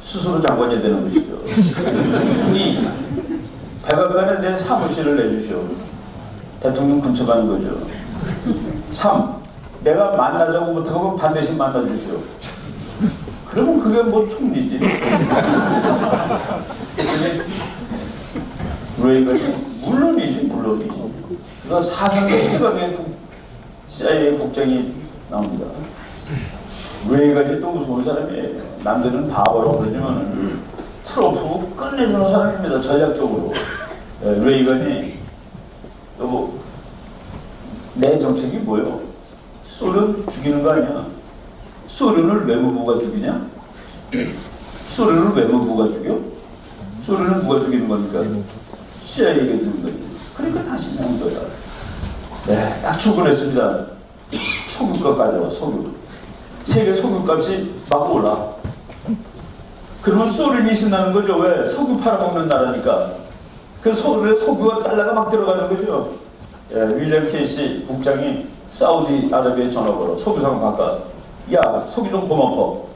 스스로 장관이 되는 것이죠. 이 백악관에 내 사무실을 내주시오. 대통령 근처 가는 거죠. 3. 내가 만나자고 못하고 반드시 만나주시오. 그러면 그게 뭐 총리지. 물론이지. 그래서 사상의 최강의 CIA 국장이 나옵니다. 레이건이 또 무서운 사람이에요. 남들은 바보라고 그러지만 트럼프 끝내주는 사람입니다. 전략적으로. 레이건이 또 내 정책이 뭐예요? 소련 죽이는 거 아니야? 소련을 외무부가 죽이냐? 소련을 외무부가 죽여? 소련을 누가 죽이는 겁니까? CIA가 죽이는 거지. 그러니까 다시 나온 거야. 네, 딱 출근했습니다. 석유값 가져와, 석유. 세계 석유값이 막 올라. 그러면 소련이 신나는 거죠. 왜? 석유 팔아먹는 나라니까. 그래서 석유가 달러가 막 들어가는 거죠. 예, 윌리엄 케이시 국장이 사우디아라비아에 전화 걸어. 석유 상황 바꿔. 야, 석유 좀 고마워.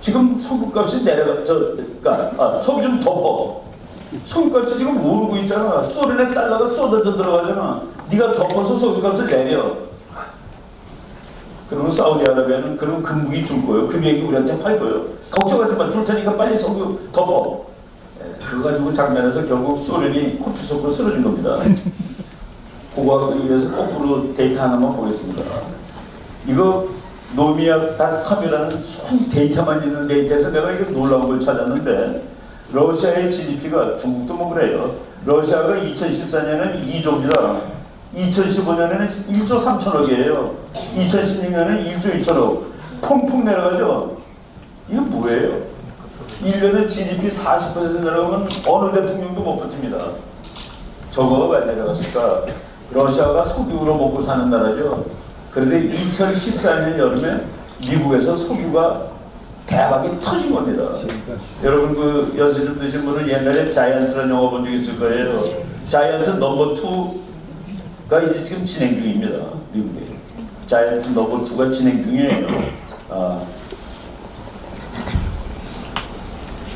지금 석유값이 석유 좀 덮어. 석유값이 지금 오르고 있잖아. 소련의 달러가 쏟아져 들어가잖아. 네가 덮어서 석유값을 내려. 그러면 사우디아라비아는 그런 금붕이 줄 거예요. 금액이 우리한테 팔 거예요. 걱정하지 마. 줄 테니까 빨리 석유 덮어. 그거 가지고 장면에서 결국 소련이 코피 속으로 쓰러진 겁니다. 그거에 의해서 거꾸로 데이터 하나만 보겠습니다. 이거 노미아.com이라는 손 데이터만 있는 데이터에서 내가 이거 놀라운 걸 찾았는데 러시아의 GDP가 중국도 뭐 그래요. 러시아가 2014년에는 2조입니다. 2015년에는 1조 3천억이에요. 2016년에는 1조 2천억. 퐁퐁 내려가죠. 이거 뭐예요? 1년에 GDP 40% 내려가면 어느 대통령도 못 버팁니다. 저거가 왜 내려갔을까? 러시아가 석유로 먹고 사는 나라죠. 그런데 2014년 여름에 미국에서 석유가 대박이 터진 겁니다. 여러분 그 연세 좀 드신 분은 옛날에 자이언트라는 영화 본 적 있을 거예요. 자이언트 넘버 2가 이제 지금 진행 중입니다. 미국에. 자이언트 넘버 2가 진행 중이에요.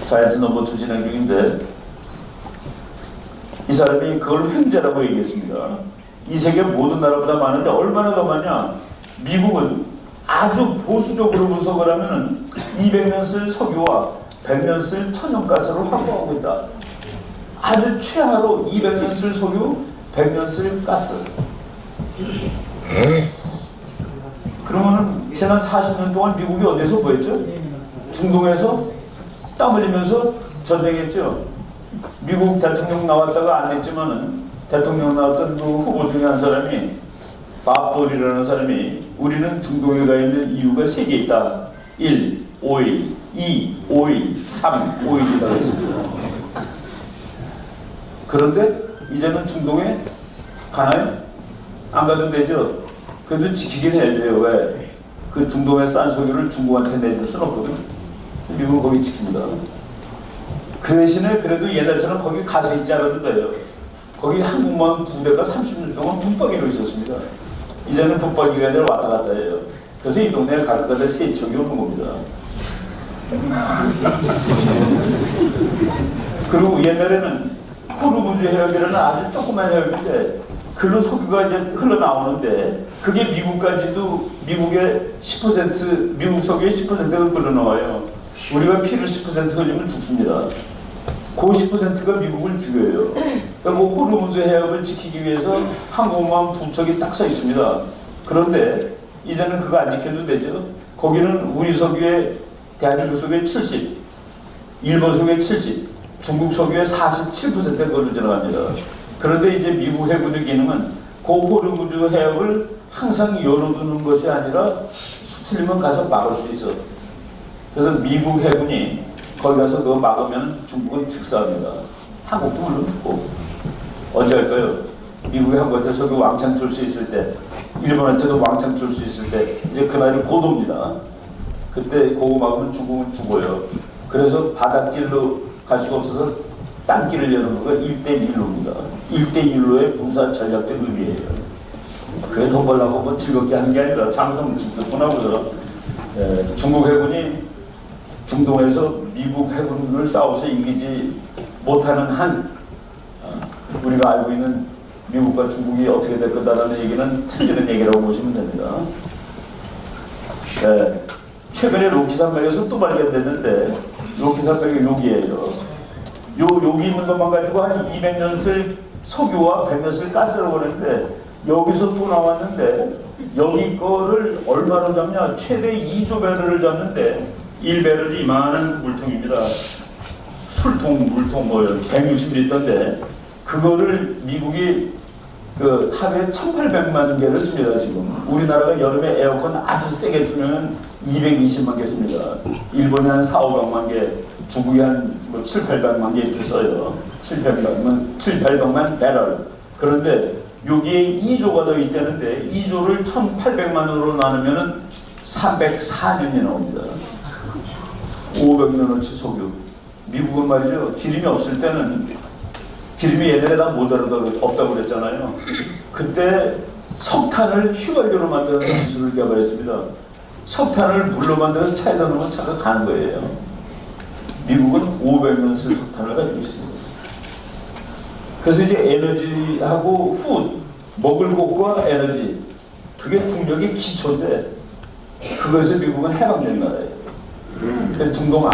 자이언트 넘버 2 진행 중인데 이 사람이 그걸 횡재라고 얘기했습니다. 이 세계 모든 나라보다 많은데 얼마나 더 많냐? 미국은 아주 보수적으로 분석을 하면은 200년 쓸 석유와 100년 쓸 천연가스를 확보하고 있다. 아주 최하로 200년 쓸 석유, 100년 쓸 가스. 그러면은 지난 40년 동안 미국이 어디서 뭐했죠? 중동에서 땀 흘리면서 전쟁했죠. 미국 대통령 나왔다가 안 했지만은 대통령 나왔던 그 후보 중에 한 사람이 밥돌이라는 사람이 우리는 중동에 가 있는 이유가 3개 있다. 1. 오일 2. 오일 3. 오일이라고 했습니다. 그런데 이제는 중동에 가나요? 안 가도 되죠? 그래도 지키긴 해야 돼요. 왜? 그 중동의 싼 석유를 중국한테 내줄 수는 없거든. 미국은 거기 지킵니다. 그 대신에 그래도 옛날처럼 거기 가서 있지 않아도 돼요. 거기 한국만 부대가 30년 동안 붙박이로 있었습니다. 이제는 붙박이가 아니라 왔다 갔다 해요. 그래서 이 동네에 갈 때마다 세척이 오는 겁니다. 그리고 옛날에는 호르무즈 해역이라는 아주 조그만 해역인데 글로 석유가 이제 흘러나오는데 그게 미국까지도 미국의 10% 미국 석유의 10%가 흘러나와요. 우리가 피를 10% 흘리면 죽습니다. 그 10%가 미국을 죽여요. 그러니까 그 호르무즈 해협을 지키기 위해서 항공모함 2척이 딱 서 있습니다. 그런데 이제는 그거 안 지켜도 되죠. 거기는 우리 석유의 대한민국 석유의 70, 일본 석유의 70, 중국 석유의 47%가 그걸로 들어갑니다. 그런데 이제 미국 해군의 기능은 그 호르무즈 해협을 항상 열어두는 것이 아니라 수틀리면 가서 막을 수 있어. 그래서 미국 해군이 거기 가서 그거 막으면 중국은 즉사합니다. 한국도 물론 죽고. 언제 할까요? 미국이 한국한테 석유 왕창 줄 수 있을 때, 일본한테도 왕창 줄 수 있을 때, 이제 그날이 고도입니다. 그때 그거 막으면 중국은 죽어요. 그래서 바닷길로 갈 수가 없어서 땅길을 여는 거가 1대1로입니다. 1대1로의 군사 전략적 의미예요. 그 그게 돈 벌려고 뭐 즐겁게 하는 게 아니라 잘못하면 죽겠구나 그래서 중국 해군이 중동에서 미국 해군을 싸워서 이기지 못하는 한 우리가 알고 있는 미국과 중국이 어떻게 될 거다라는 얘기는 틀리는 얘기라고 보시면 됩니다. 최근에 로키 산맥에서 또 발견됐는데 로키 산맥이 여기예요. 여기 있는 것만 가지고 한 200년 쓸 석유와 100년 쓸 가스라고 그러는데 여기서 또 나왔는데 여기 거를 얼마로 잡냐? 최대 2조 배럴을 잡는데 1배럴이 이만한 물통입니다. 술통, 물통 뭐 160리터인데 그거를 미국이 그 하루에 1,800만 개를 씁니다. 지금 우리나라가 여름에 에어컨 아주 세게 틀면 220만 개 씁니다. 일본이 한 4, 500만 개, 중국이 한 뭐 7, 800만 개 이렇게 써요. 7, 800만 배럴. 그런데 여기에 2조가 더 있다는데 2조를 1,800만으로 나누면은 304년이 나옵니다. 500년어치 석유. 미국은 말이죠. 기름이 없을 때는 기름이 얘네가 다 모자라다고 없다고 그랬잖아요. 그때 석탄을 휘발유로 만드는 기술을 개발했습니다. 석탄을 물로 만드는 차에다 넣으면 차가 가는 거예요. 미국은 500년 쓸 석탄을 가지고 있습니다. 그래서 이제 에너지하고 푸드, 먹을 것과 에너지, 그게 국력의 기초인데 그것에서 미국은 해방된 나라예요. 중동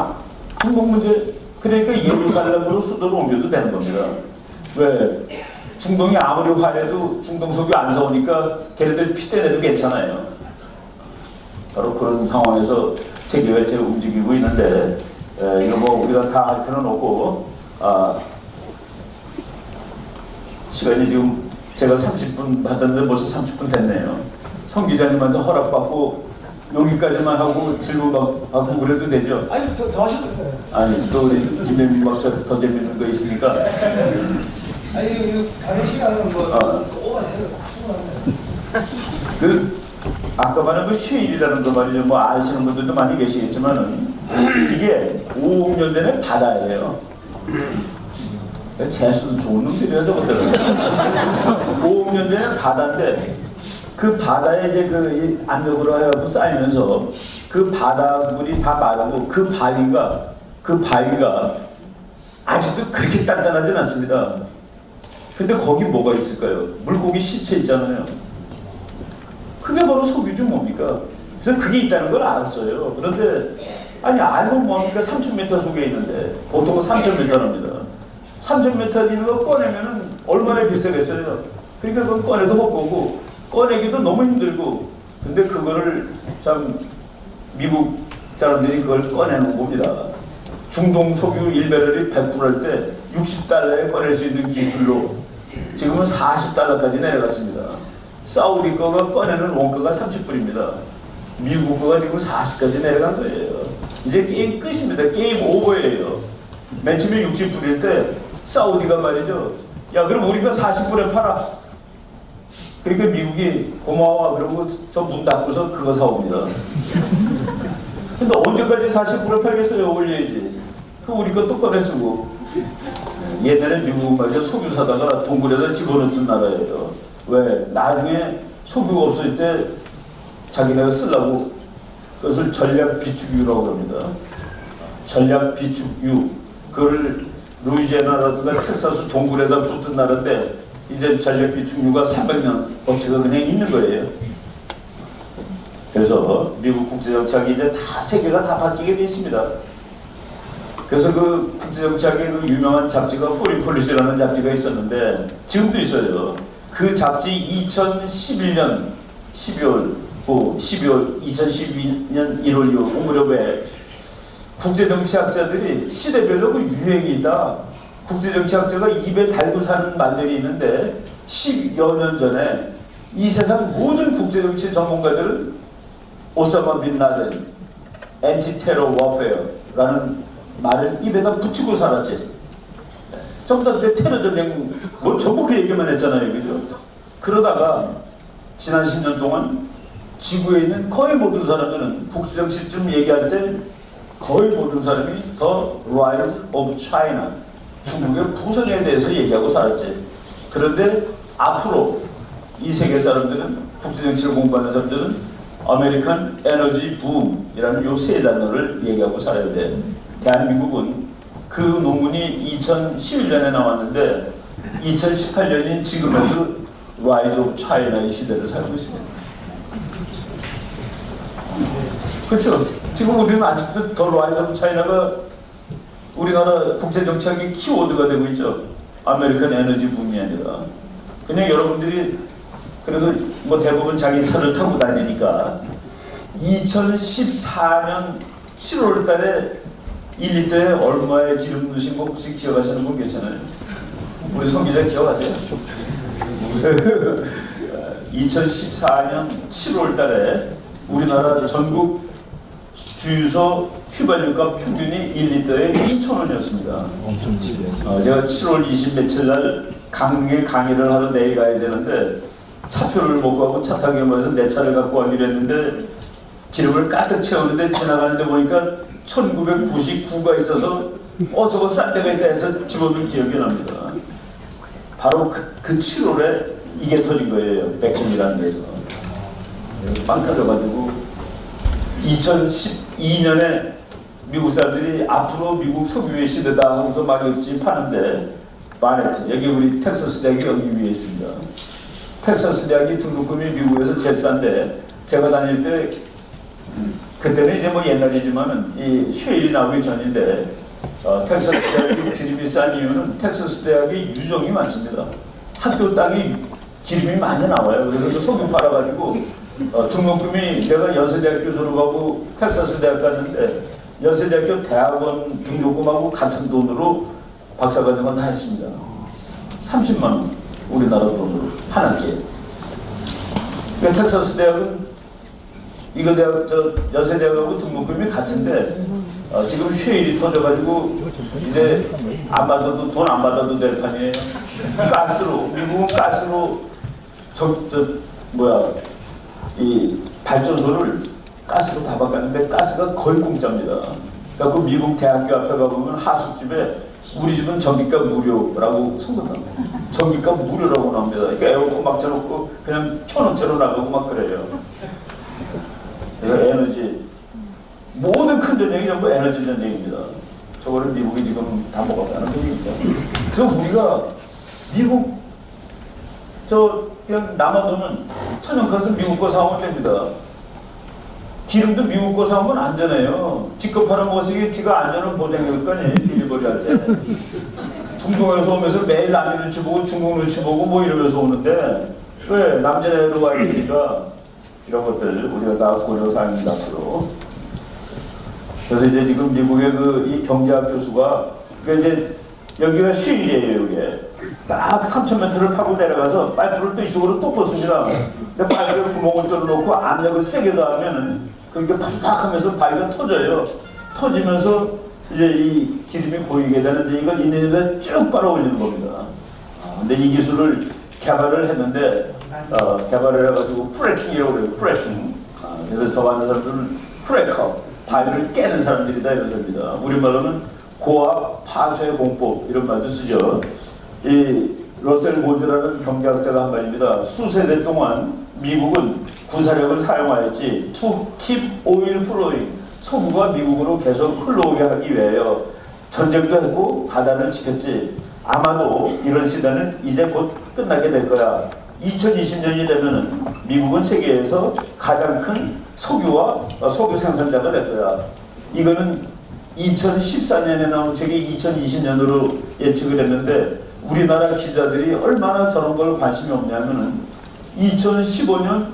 문제, 그러니까 예루살렘으로 수도를 옮겨도 되는 겁니다. 왜? 중동이 아무리 화려해도 중동 석유 안 사오니까 걔네들 피 떼내도 괜찮아요. 바로 그런 상황에서 세계가 제일 움직이고 있는데 이거 뭐 우리가 다 할 필요는 없고 시간이 지금 제가 30분 받았는데 벌써 30분 됐네요. 성 기자님한테 허락받고 여기까지만 하고 질문 받고 그래도 되죠? 아니 더 하셔도 돼요. 아니 또 우리 김현민 박사 더 재밌는 거 있으니까. 아니 이 가는 시간은 뭐 오버해요. 그 아까 말한 그 쉐일이라는 거 말이죠. 뭐 아시는 분들도 많이 계시겠지만은 이게 5억 년 전에 바다예요. 재수도 좋은 놈들이야 저것들은. 5억 년 전에 바다인데 그 바다에 이제 그 압력으로 해갖고 쌓이면서 그 바닷물이 다 마르고 그 바위가 아직도 그렇게 단단하진 않습니다. 근데 거기 뭐가 있을까요? 물고기 시체 있잖아요. 그게 바로 석유지 뭡니까? 그래서 그게 있다는 걸 알았어요. 그런데 아니 알고 뭐합니까? 3,000m 속에 있는데 보통은 3,000m랍니다. 3,000m 있는 거 꺼내면은 얼마나 비싸겠어요. 그러니까 그건 꺼내도 못 보고 꺼내기도 너무 힘들고 근데 그거를 참 미국 사람들이 그걸 꺼내는 겁니다. 중동 석유 1배럴이 100불 할 때 60달러에 꺼낼 수 있는 기술로 지금은 40달러까지 내려갔습니다. 사우디 거가 꺼내는 원가가 30불입니다. 미국 거가 지금 40까지 내려간 거예요. 이제 게임 끝입니다. 게임 오버예요. 맨 처음에 60불일 때 사우디가 말이죠. 야 그럼 우리가 40불에 팔아. 그러니까 미국이 고마워 그러고 저 문 닫고서 그거 사옵니다. 근데 언제까지 40불에 팔겠어요? 올려야지. 그 우리 것도 꺼내주고. 옛날에 미국은 말이죠. 석유 사다가 동굴에다 집어넣던 나라예요. 왜? 나중에 석유가 없을 때 자기네가 쓰려고 그것을 전략 비축유라고 합니다. 전략 비축유. 그걸 루이지애나라든가 텍사스 동굴에다 붙은 나라인데 이제 전략 비축유가 300년 업체가 그냥 있는 거예요. 그래서 미국 국제정착이 이제 다 세계가 다 바뀌게 돼 있습니다. 그래서 그 국제정착의 그 유명한 잡지가 포린 폴리시라는 잡지가 있었는데 지금도 있어요. 그 잡지 2011년 12월 2012년 1월 2월 그 무렵에 국제정치학자들이 시대별로 그 유행이 있다. 국제정치학자가 입에 달고 사는 말들이 있는데 10여 년 전에 이 세상 모든 국제정치 전문가들은 오사마 빈 라덴 엔티테러 워페어라는 말을 입에다 붙이고 살았지. 전부 다 그때 테러 전쟁 뭐 전부 그 얘기만 했잖아요. 그죠? 그러다가 지난 10년 동안 지구에 있는 거의 모든 사람들은 국제정치쯤 얘기할 때 거의 모든 사람이 The Rise of China 중국의 부성에 대해서 얘기하고 살았지. 그런데 앞으로 이 세계 사람들은 국제정치를 공부하는 사람들은 아메리칸 에너지 붐이라는 요 세 단어를 얘기하고 살아야 돼. 대한민국은 그 논문이 2011년에 나왔는데 2018년인 지금에도 라이즈 오브 차이나의 시대를 살고 있습니다. 그렇죠. 지금 우리는 아직도 더 라이즈 오브 차이나가 우리나라 국제정치학의 키워드가 되고 있죠. 아메리칸 에너지 붐이 아니라. 그냥 여러분들이 그래도 뭐 대부분 자기 차를 타고 다니니까 2014년 7월 달에 1리터에 얼마의 기름 넣으신 거 혹시 기억하시는 분 계시나요? 우리 성 기자 기억하세요? 2014년 7월 달에 우리나라 전국 주유소 휘발유값 평균이 1리터에 2,000원이었습니다. 제가 7월 20 며칠 날 강릉에 강의를 하러 내일 가야 되는데 차표를 못 가고 차 타기 위해서 내 차를 갖고 가기로 했는데 기름을 가득 채우는데 지나가는데 보니까 1999가 있어서 저거 싼 데가 있다 해서 집어넣은 기억이 납니다. 바로 그 7월에 이게 터진 거예요. 백종이라는 데서. 빵 터져가지고 2012년에 미국 사람들이 앞으로 미국 석유의 시대다 하고서 막역지 파는데 바네트, 여기 우리 텍사스 대학이 여기 위에 있습니다. 텍사스 대학이 등록금이 미국에서 제일 싼데 제가 다닐 때 그때는 이제 뭐 옛날이지만은 이 쉐일이 나오기 전인데 텍사스 대학이 기름이 싼 이유는 텍사스 대학이 유정이 많습니다. 학교 땅에 기름이 많이 나와요. 그래서 그 석유 팔아가지고 등록금이 내가 연세대학교 졸업하고 텍사스 대학 갔는데 연세대학교 대학원 등록금하고 같은 돈으로 박사과정은 다 했습니다. 30만 원 우리나라 돈으로 한 학기에. 그러니까 텍사스 대학은 이거 대학 연세대학하고 등록금이 같은데 지금 쉐일이 터져가지고 이제 안 받아도 돈 안 받아도 될 판이에요. 가스로 미국은 가스로 이 발전소를 가스로 다 바꿨는데 가스가 거의 공짜입니다. 그래서 미국 대학교 앞에 가보면 하숙집에 우리 집은 전기값 무료라고 선거합니다. 전기값 무료라고 나옵니다. 그러니까 에어컨 막 쳐놓고 그냥 켜놓은 채로 나가고 막 그래요. 그래서 에너지 모든 큰 전쟁이 전부 에너지 전쟁입니다. 저거를 미국이 지금 다 먹어가는 분위기죠. 그래서 우리가 미국 그냥 남아도는 천연가스 미국 거 사오면 됩니다. 기름도 미국 거 사오면 안전해요. 지껏 팔아먹었으니 지가 안전을 보장할 거 아니에요. 딜리버리 할 때. 중동에서 오면서 매일 남의 눈치 보고 중국 눈치 보고 뭐 이러면서 오는데 왜 남자애로 와야 되니까 이런 것들 우리가 다 고려사항입니다. 앞으로. 그래서 이제 지금 미국의 이 경제학 교수가 이제 여기가 쉐일이에요. 이게 딱 3,000m를 파고 내려가서 파이프를 또 이쪽으로 또 뻗습니다. 근데 파이프에 구멍을 뚫어놓고 압력을 세게 더하면은 그렇게 팍팍하면서 바위가 터져요. 터지면서 이제 이 기름이 고이게 되는데 이걸 있는 쭉 빨아올리는 겁니다. 근데 이 기술을 개발을 했는데 개발을 해가지고 프래킹이라고 그래요. 프래킹. 그래서 저 하는 사람들은 프래커, 바위를 깨는 사람들이다 이런 소리입니다. 우리말로는 고압 파쇄 공법 이런 말도 쓰죠. 이 러셀 골드라는 경제학자가 한 말입니다. 수세대 동안 미국은 군사력을 사용하였지 to keep oil flowing, 석유가 미국으로 계속 흘러오게 하기 위하여 전쟁도 했고 바다를 지켰지. 아마도 이런 시대는 이제 곧 끝나게 될 거야. 2020년이 되면은 미국은 세계에서 가장 큰 석유 생산자가 될 거야. 이거는 2014년에 나온 책이 2020년으로 예측을 했는데 우리나라 기자들이 얼마나 저런 걸 관심이 없냐면은 2015년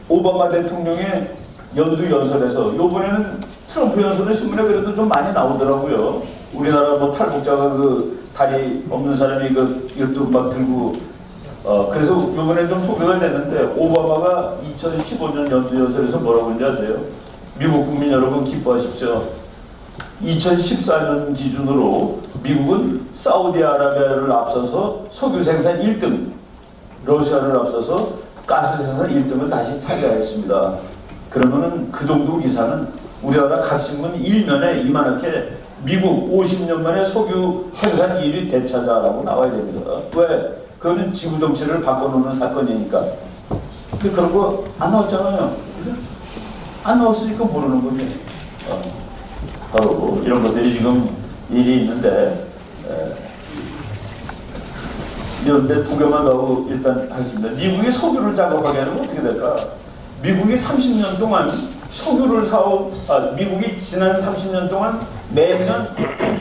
오바마 대통령의 연두 연설에서 요번에는 트럼프 연설은 신문에 그래도 좀 많이 나오더라고요. 우리나라 뭐 탈북자가 다리 없는 사람이 이것도 막 들고 그래서 요번에 좀 소개가 됐는데 오바마가 2015년 연두 연설에서 뭐라고 했는지 아세요? 미국 국민 여러분 기뻐하십시오. 2014년 기준으로 미국은 사우디아라비아를 앞서서 석유 생산 1등, 러시아를 앞서서 가스 생산 1등을 다시 차지하였습니다. 그러면은 그 정도 기사는 우리나라 각 신문 일면에 이만하게 미국 50년 만에 석유 생산 1위 대차자라고 나와야 됩니다. 왜? 그거는 지구 정치를 바꿔놓는 사건이니까. 근데 그런 거 안 나왔잖아요. 그죠? 안 나왔으니까 모르는 거지. 바로 이런 것들이 지금 일이 있는데, 이런데 두 개만 더 일단 하겠습니다. 미국이 석유를 작업하게 하면 어떻게 될까? 미국이 30년 동안 석유를 미국이 지난 30년 동안 매년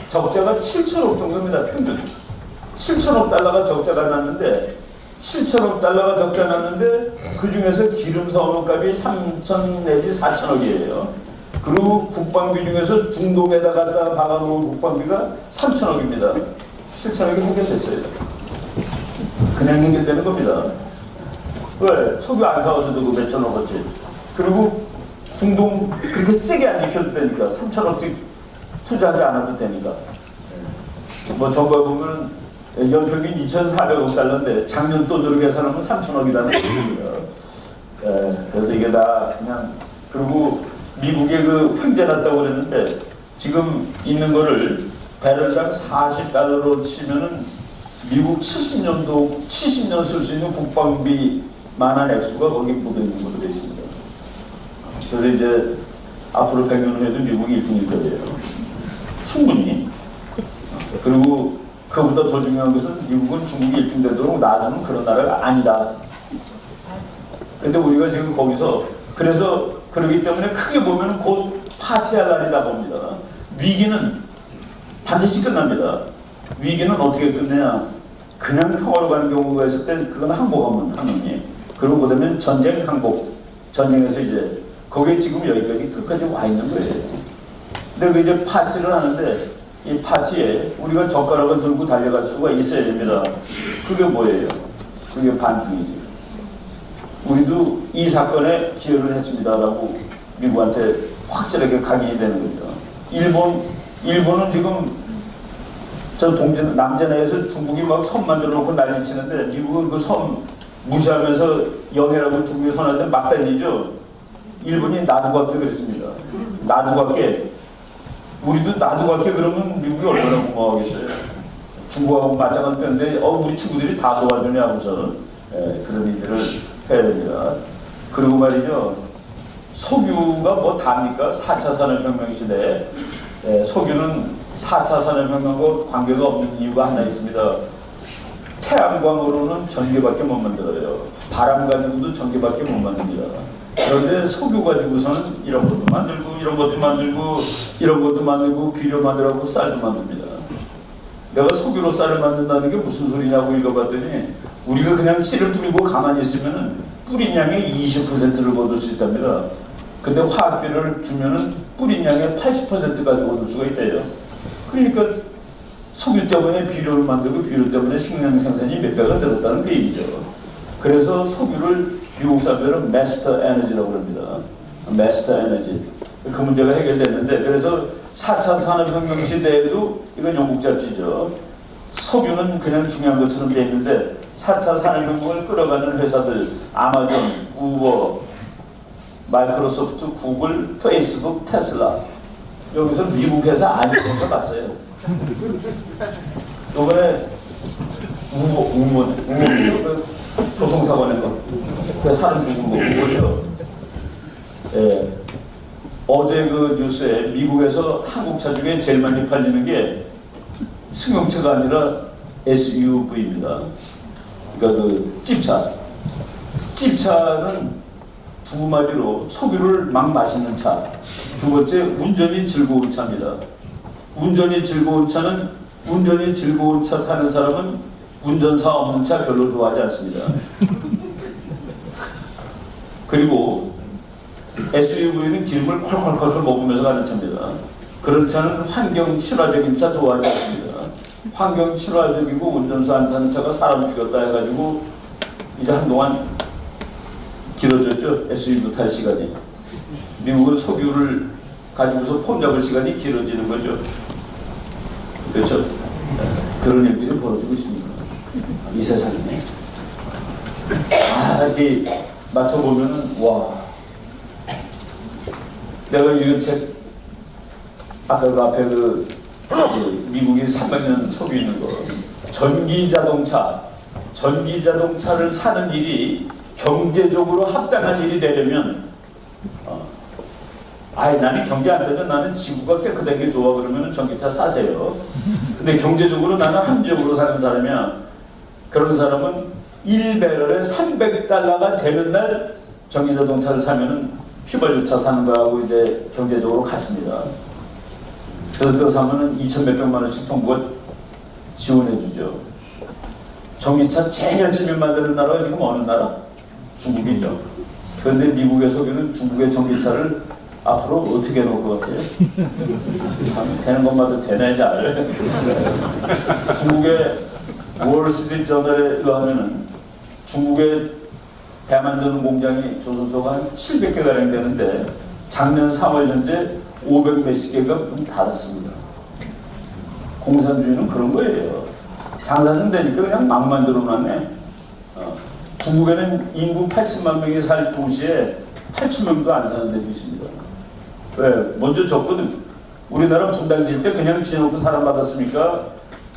적자가 7천억 정도입니다. 평균 7천억 달러가 적자가 났는데, 7천억 달러가 적자 났는데 그 중에서 기름 사업값이 3천 내지 4천억이에요. 그리고 국방비 중에서 중동에다 갖다 박아놓은 국방비가 3천억입니다. 7천억이 해결됐어요. 그냥 해결되는 겁니다. 왜? 석유 안 사와도 되고 몇 천억어치. 그리고 중동 그렇게 세게 안 지켜도 되니까 3천억씩 투자하지 않아도 되니까. 뭐 정부가 보면 연평균 2,400억 달러인데 작년 돈으로 계산하면 3천억이라는 얘기입니다. 그래서 이게 다 그냥, 그리고 미국의 그 횡재 났다고 그랬는데 지금 있는 거를 배럴당 40달러로 치면은 미국 70년 쓸 수 있는 국방비만한 액수가 거기 묻어 있는 걸로 되어 있습니다. 그래서 이제 앞으로 100년 후에도 미국이 1등일 거예요. 충분히. 그리고 그보다 더 중요한 것은 미국은 중국이 1등 되도록 놔두는 그런 나라가 아니다. 근데 우리가 지금 거기서, 그래서 그러기 때문에 크게 보면 곧 파티할 날이다 봅니다. 위기는 반드시 끝납니다. 위기는 어떻게 끝내냐? 그냥 평화로 가는 경우가 있을 때 그건 항복하면 하느니, 그러고 그다음에 전쟁 항복, 전쟁에서 이제 거기에 지금 여기까지 끝까지 와 있는 거예요. 근데 그 이제 파티를 하는데 이 파티에 우리가 젓가락을 들고 달려갈 수가 있어야 됩니다. 그게 뭐예요? 그게 반중이지. 우리도 이 사건에 기여를 했습니다라고 미국한테 확실하게 각인이 되는 겁니다. 일본은 지금 저 남제내에서 중국이 막 섬 만들어 놓고 난리 치는데 미국은 그 섬 무시하면서 영해라고 중국이 선언한데 막 달리죠. 일본이 나도 갈게 그랬습니다. 나도 갈게. 우리도 나도 갈게 그러면 미국이 얼마나 고마워하겠어요. 중국하고 맞짱을 뜨는데 우리 친구들이 다 도와주냐고서 그런 일들을 해야 됩니다. 그리고 말이죠. 석유가 뭐 답니까? 4차 산업혁명 시대에 석유는 4차 산업혁명과 관계가 없는 이유가 하나 있습니다. 태양광으로는 전기밖에 못 만들어요. 바람 가지고도 전기밖에 못 만듭니다. 그런데 석유 가지고서는 이런 것도 만들고 이런 것도 만들고 이런 것도 만들고 비료 만들고 쌀도 만듭니다. 내가 석유로 쌀을 만든다는 게 무슨 소리냐고 읽어봤더니 우리가 그냥 씨를 뿌리고 가만히 있으면 뿌린 양의 20%를 거둘 수 있답니다. 근데 화학비를 주면은 뿌린 양의 80% 가지고 얻을 수가 있대요. 그러니까 석유 때문에 비료를 만들고 비료 때문에 식량 생산이 몇 배가 늘었다는 그 얘기죠. 그래서 석유를 미국 사람들은 마스터 에너지라고 합니다. 마스터 에너지. 그 문제가 해결됐는데, 그래서 4차 산업혁명 시대에도, 이건 영국 잡지죠. 석유는 그냥 중요한 것처럼 돼 있는데 4차 산업혁명을 끌어가는 회사들, 아마존, 우버, 마이크로소프트, 구글, 페이스북, 테슬라, 여기서 미국 회사 아니는 거 봤어요. 이번에 우버 교통사고 낸 거, 그 사람 죽은 거 그거죠. 어제 그 뉴스에 미국에서 한국차 중에 제일 많이 팔리는 게 승용차가 아니라 SUV입니다. 그러니까 그 찝차. 찝차는 두 마디로 석유를 막 마시는 차. 두 번째, 운전이 즐거운 차입니다. 운전이 즐거운 차 타는 사람은 운전사 없는 차 별로 좋아하지 않습니다. 그리고 SUV는 기름을 콜콜콜 먹으면서 가는 차입니다. 그런 차는 환경 친화적인 차 좋아하지 않습니다. 환경 친화적이고 운전수 안 타는 차가 사람 죽였다 해가지고 이제 한동안 길어졌죠. SUV 탈 시간이. 미국은 석유를 가지고서 폼 잡을 시간이 길어지는 거죠. 그렇죠. 그런 일들이 벌어지고 있습니다. 이 세상에. 이렇게 맞춰보면은, 와. 내가 읽은 책, 아까 그 앞에 그 미국이 300년 석유 있는 거, 전기 자동차를 사는 일이 경제적으로 합당한 일이 되려면 아예 나는 경제 안 되든 나는 지구가 깨끗한 게 좋아 그러면 전기차 사세요. 근데 경제적으로 나는 합리적으로 사는 사람이야. 그런 사람은 1배럴에 300달러가 되는 날 전기자동차를 사면은 휘발유차 사는 거하고 이제 경제적으로 같습니다. 그래서 그거 사면은 2,100만 원씩 정부가 지원해 주죠. 전기차 제일 열심히 만드는 나라가 지금 어느 나라? 중국이죠. 그런데 미국에서는 중국의 전기차를 앞으로 어떻게 해놓을 것 같아요? 참 되는 것마다 되나 잘. 중국의 월스트리트 저널에 의하면은 중국의 배 만드는 공장이 조선소가 한 700개가량 되는데 작년 3월 현재 500 몇십 개가 문 닫았습니다. 공산주의는 그런 거예요. 장사 좀 되니까 그냥 막 만들어 놨네. 중국에는 인구 80만 명이 살 도시에 8천 명도 안 사는 데도 있습니다. 왜? 먼저 졌거든. 우리나라 분당 질 때 그냥 지어놓고 사람 받았습니까?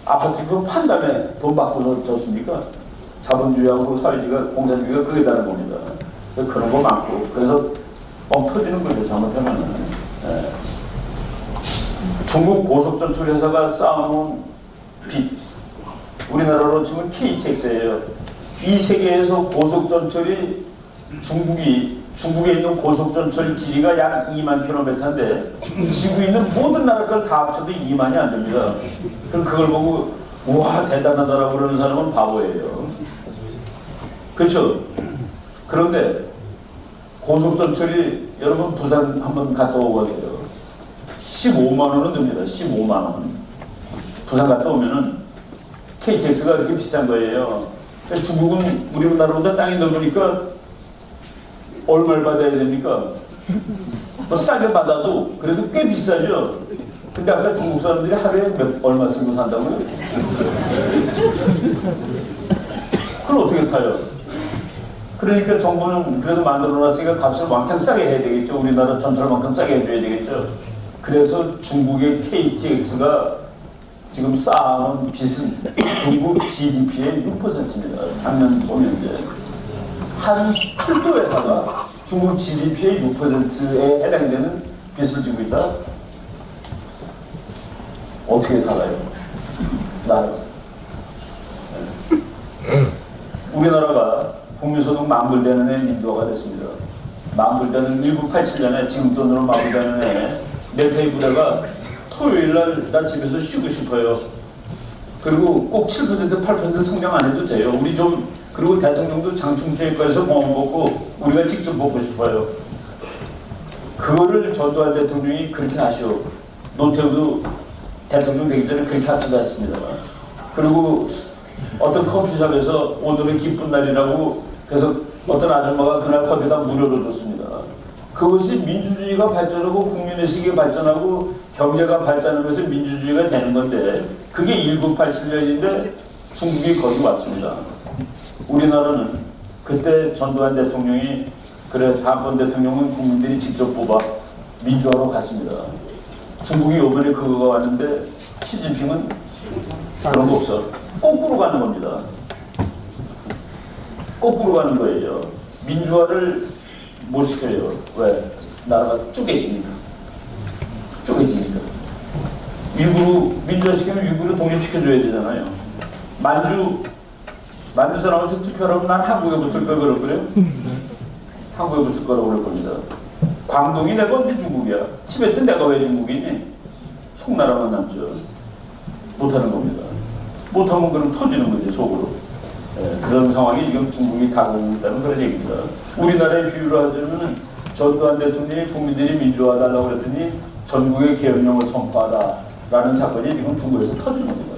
아파트 그거 판 다음에 돈 받고서 졌습니까? 자본주의하고 사회주의가 공산주의가 그게 다른 겁니다. 그런 거 많고 그래서 뻥 터지는 거죠. 잘못하면. 중국 고속전철 회사가 쌓아놓은 빚 우리나라로 치면 KTX예요. 이 세계에서 고속전철이 중국에 있는 고속전철 길이가 약 2만 킬로미터인데 지구에 있는 모든 나라 걸 다 합쳐도 2만이 안 됩니다. 그럼 그걸 보고 우와 대단하다라고 그러는 사람은 바보예요. 그렇죠? 그런데 고속전철이 여러분 부산 한번 갔다 오고 가세요. 15만 원은 듭니다. 15만 원. 부산 갔다 오면은 KTX가 이렇게 비싼 거예요. 중국은 우리나라보다 땅이 넓으니까 얼마를 받아야 됩니까? 뭐 싸게 받아도 그래도 꽤 비싸죠. 근데 아까 중국 사람들이 하루에 얼마 쓰고 산다고요? 그걸 어떻게 타요? 그러니까 정부는 그래도 만들어놨으니까 값을 왕창 싸게 해야 되겠죠. 우리나라 전철만큼 싸게 해줘야 되겠죠. 그래서 중국의 KTX가 지금 쌓아놓은 빚은 중국 GDP의 6%입니다. 작년 보면 이제 한 철도 회사가 중국 GDP의 6%에 해당되는 빚을 지고 있다. 어떻게 살아요? 나라. 우리나라가 국민소득 만불되는 해 민주화가 됐습니다. 만불되는 1987년에 지금 돈으로 만불되는 해 내 테이블에가 토요일날 난 집에서 쉬고 싶어요. 그리고 꼭 7% 8% 성장 안 해도 돼요. 우리 좀 그리고 대통령도 장충체육관에서 공원 먹고 우리가 직접 먹고 싶어요. 그거를 전두환 대통령이 그렇게 하시오. 노태우도 대통령 되기 전에 그렇게 합시다 했습니다. 그리고 어떤 커피숍에서 오늘은 기쁜 날이라고 그래서 어떤 아줌마가 그날 커피다 무료로 줬습니다. 그것이 민주주의가 발전하고 국민의식이 발전하고 경제가 발전하면서 민주주의가 되는 건데 그게 1987년인데 중국이 거기 왔습니다. 우리나라는 그때 전두환 대통령이 그래 다음번 대통령은 국민들이 직접 뽑아 민주화로 갔습니다. 중국이 이번에 그거가 왔는데 시진핑은 그런 거 없어. 거꾸로 가는 겁니다. 거꾸로 가는 거예요. 민주화를 못 시켜요. 왜? 나라가 쪼개지니까. 쪼개지니까. 위구르 민주화시키면 위구르 독립시켜줘야 되잖아요. 만주 사람한테 투표하라고 난 한국에 붙을 걸 그럴 거예요? 한국에 붙을 거라고 그럴 겁니다. 광동이 내가 언제 중국이야? 티베트 내가 왜 중국이니? 송나라만 남죠. 못하는 겁니다. 못하면 그럼 터지는 거지 속으로. 그런 상황이 지금 중국이 다가오고 있다는 그런 얘기입니다. 우리나라의 비유를 하자면 전두환 대통령이 국민들이 민주화하달라고 그랬더니 전국의 계엄령을 선포하다라는 사건이 지금 중국에서 터진 겁니다.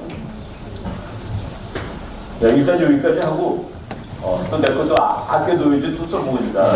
일단 여기까지 하고 또 내 것도 아껴둬야지 또 써먹으니까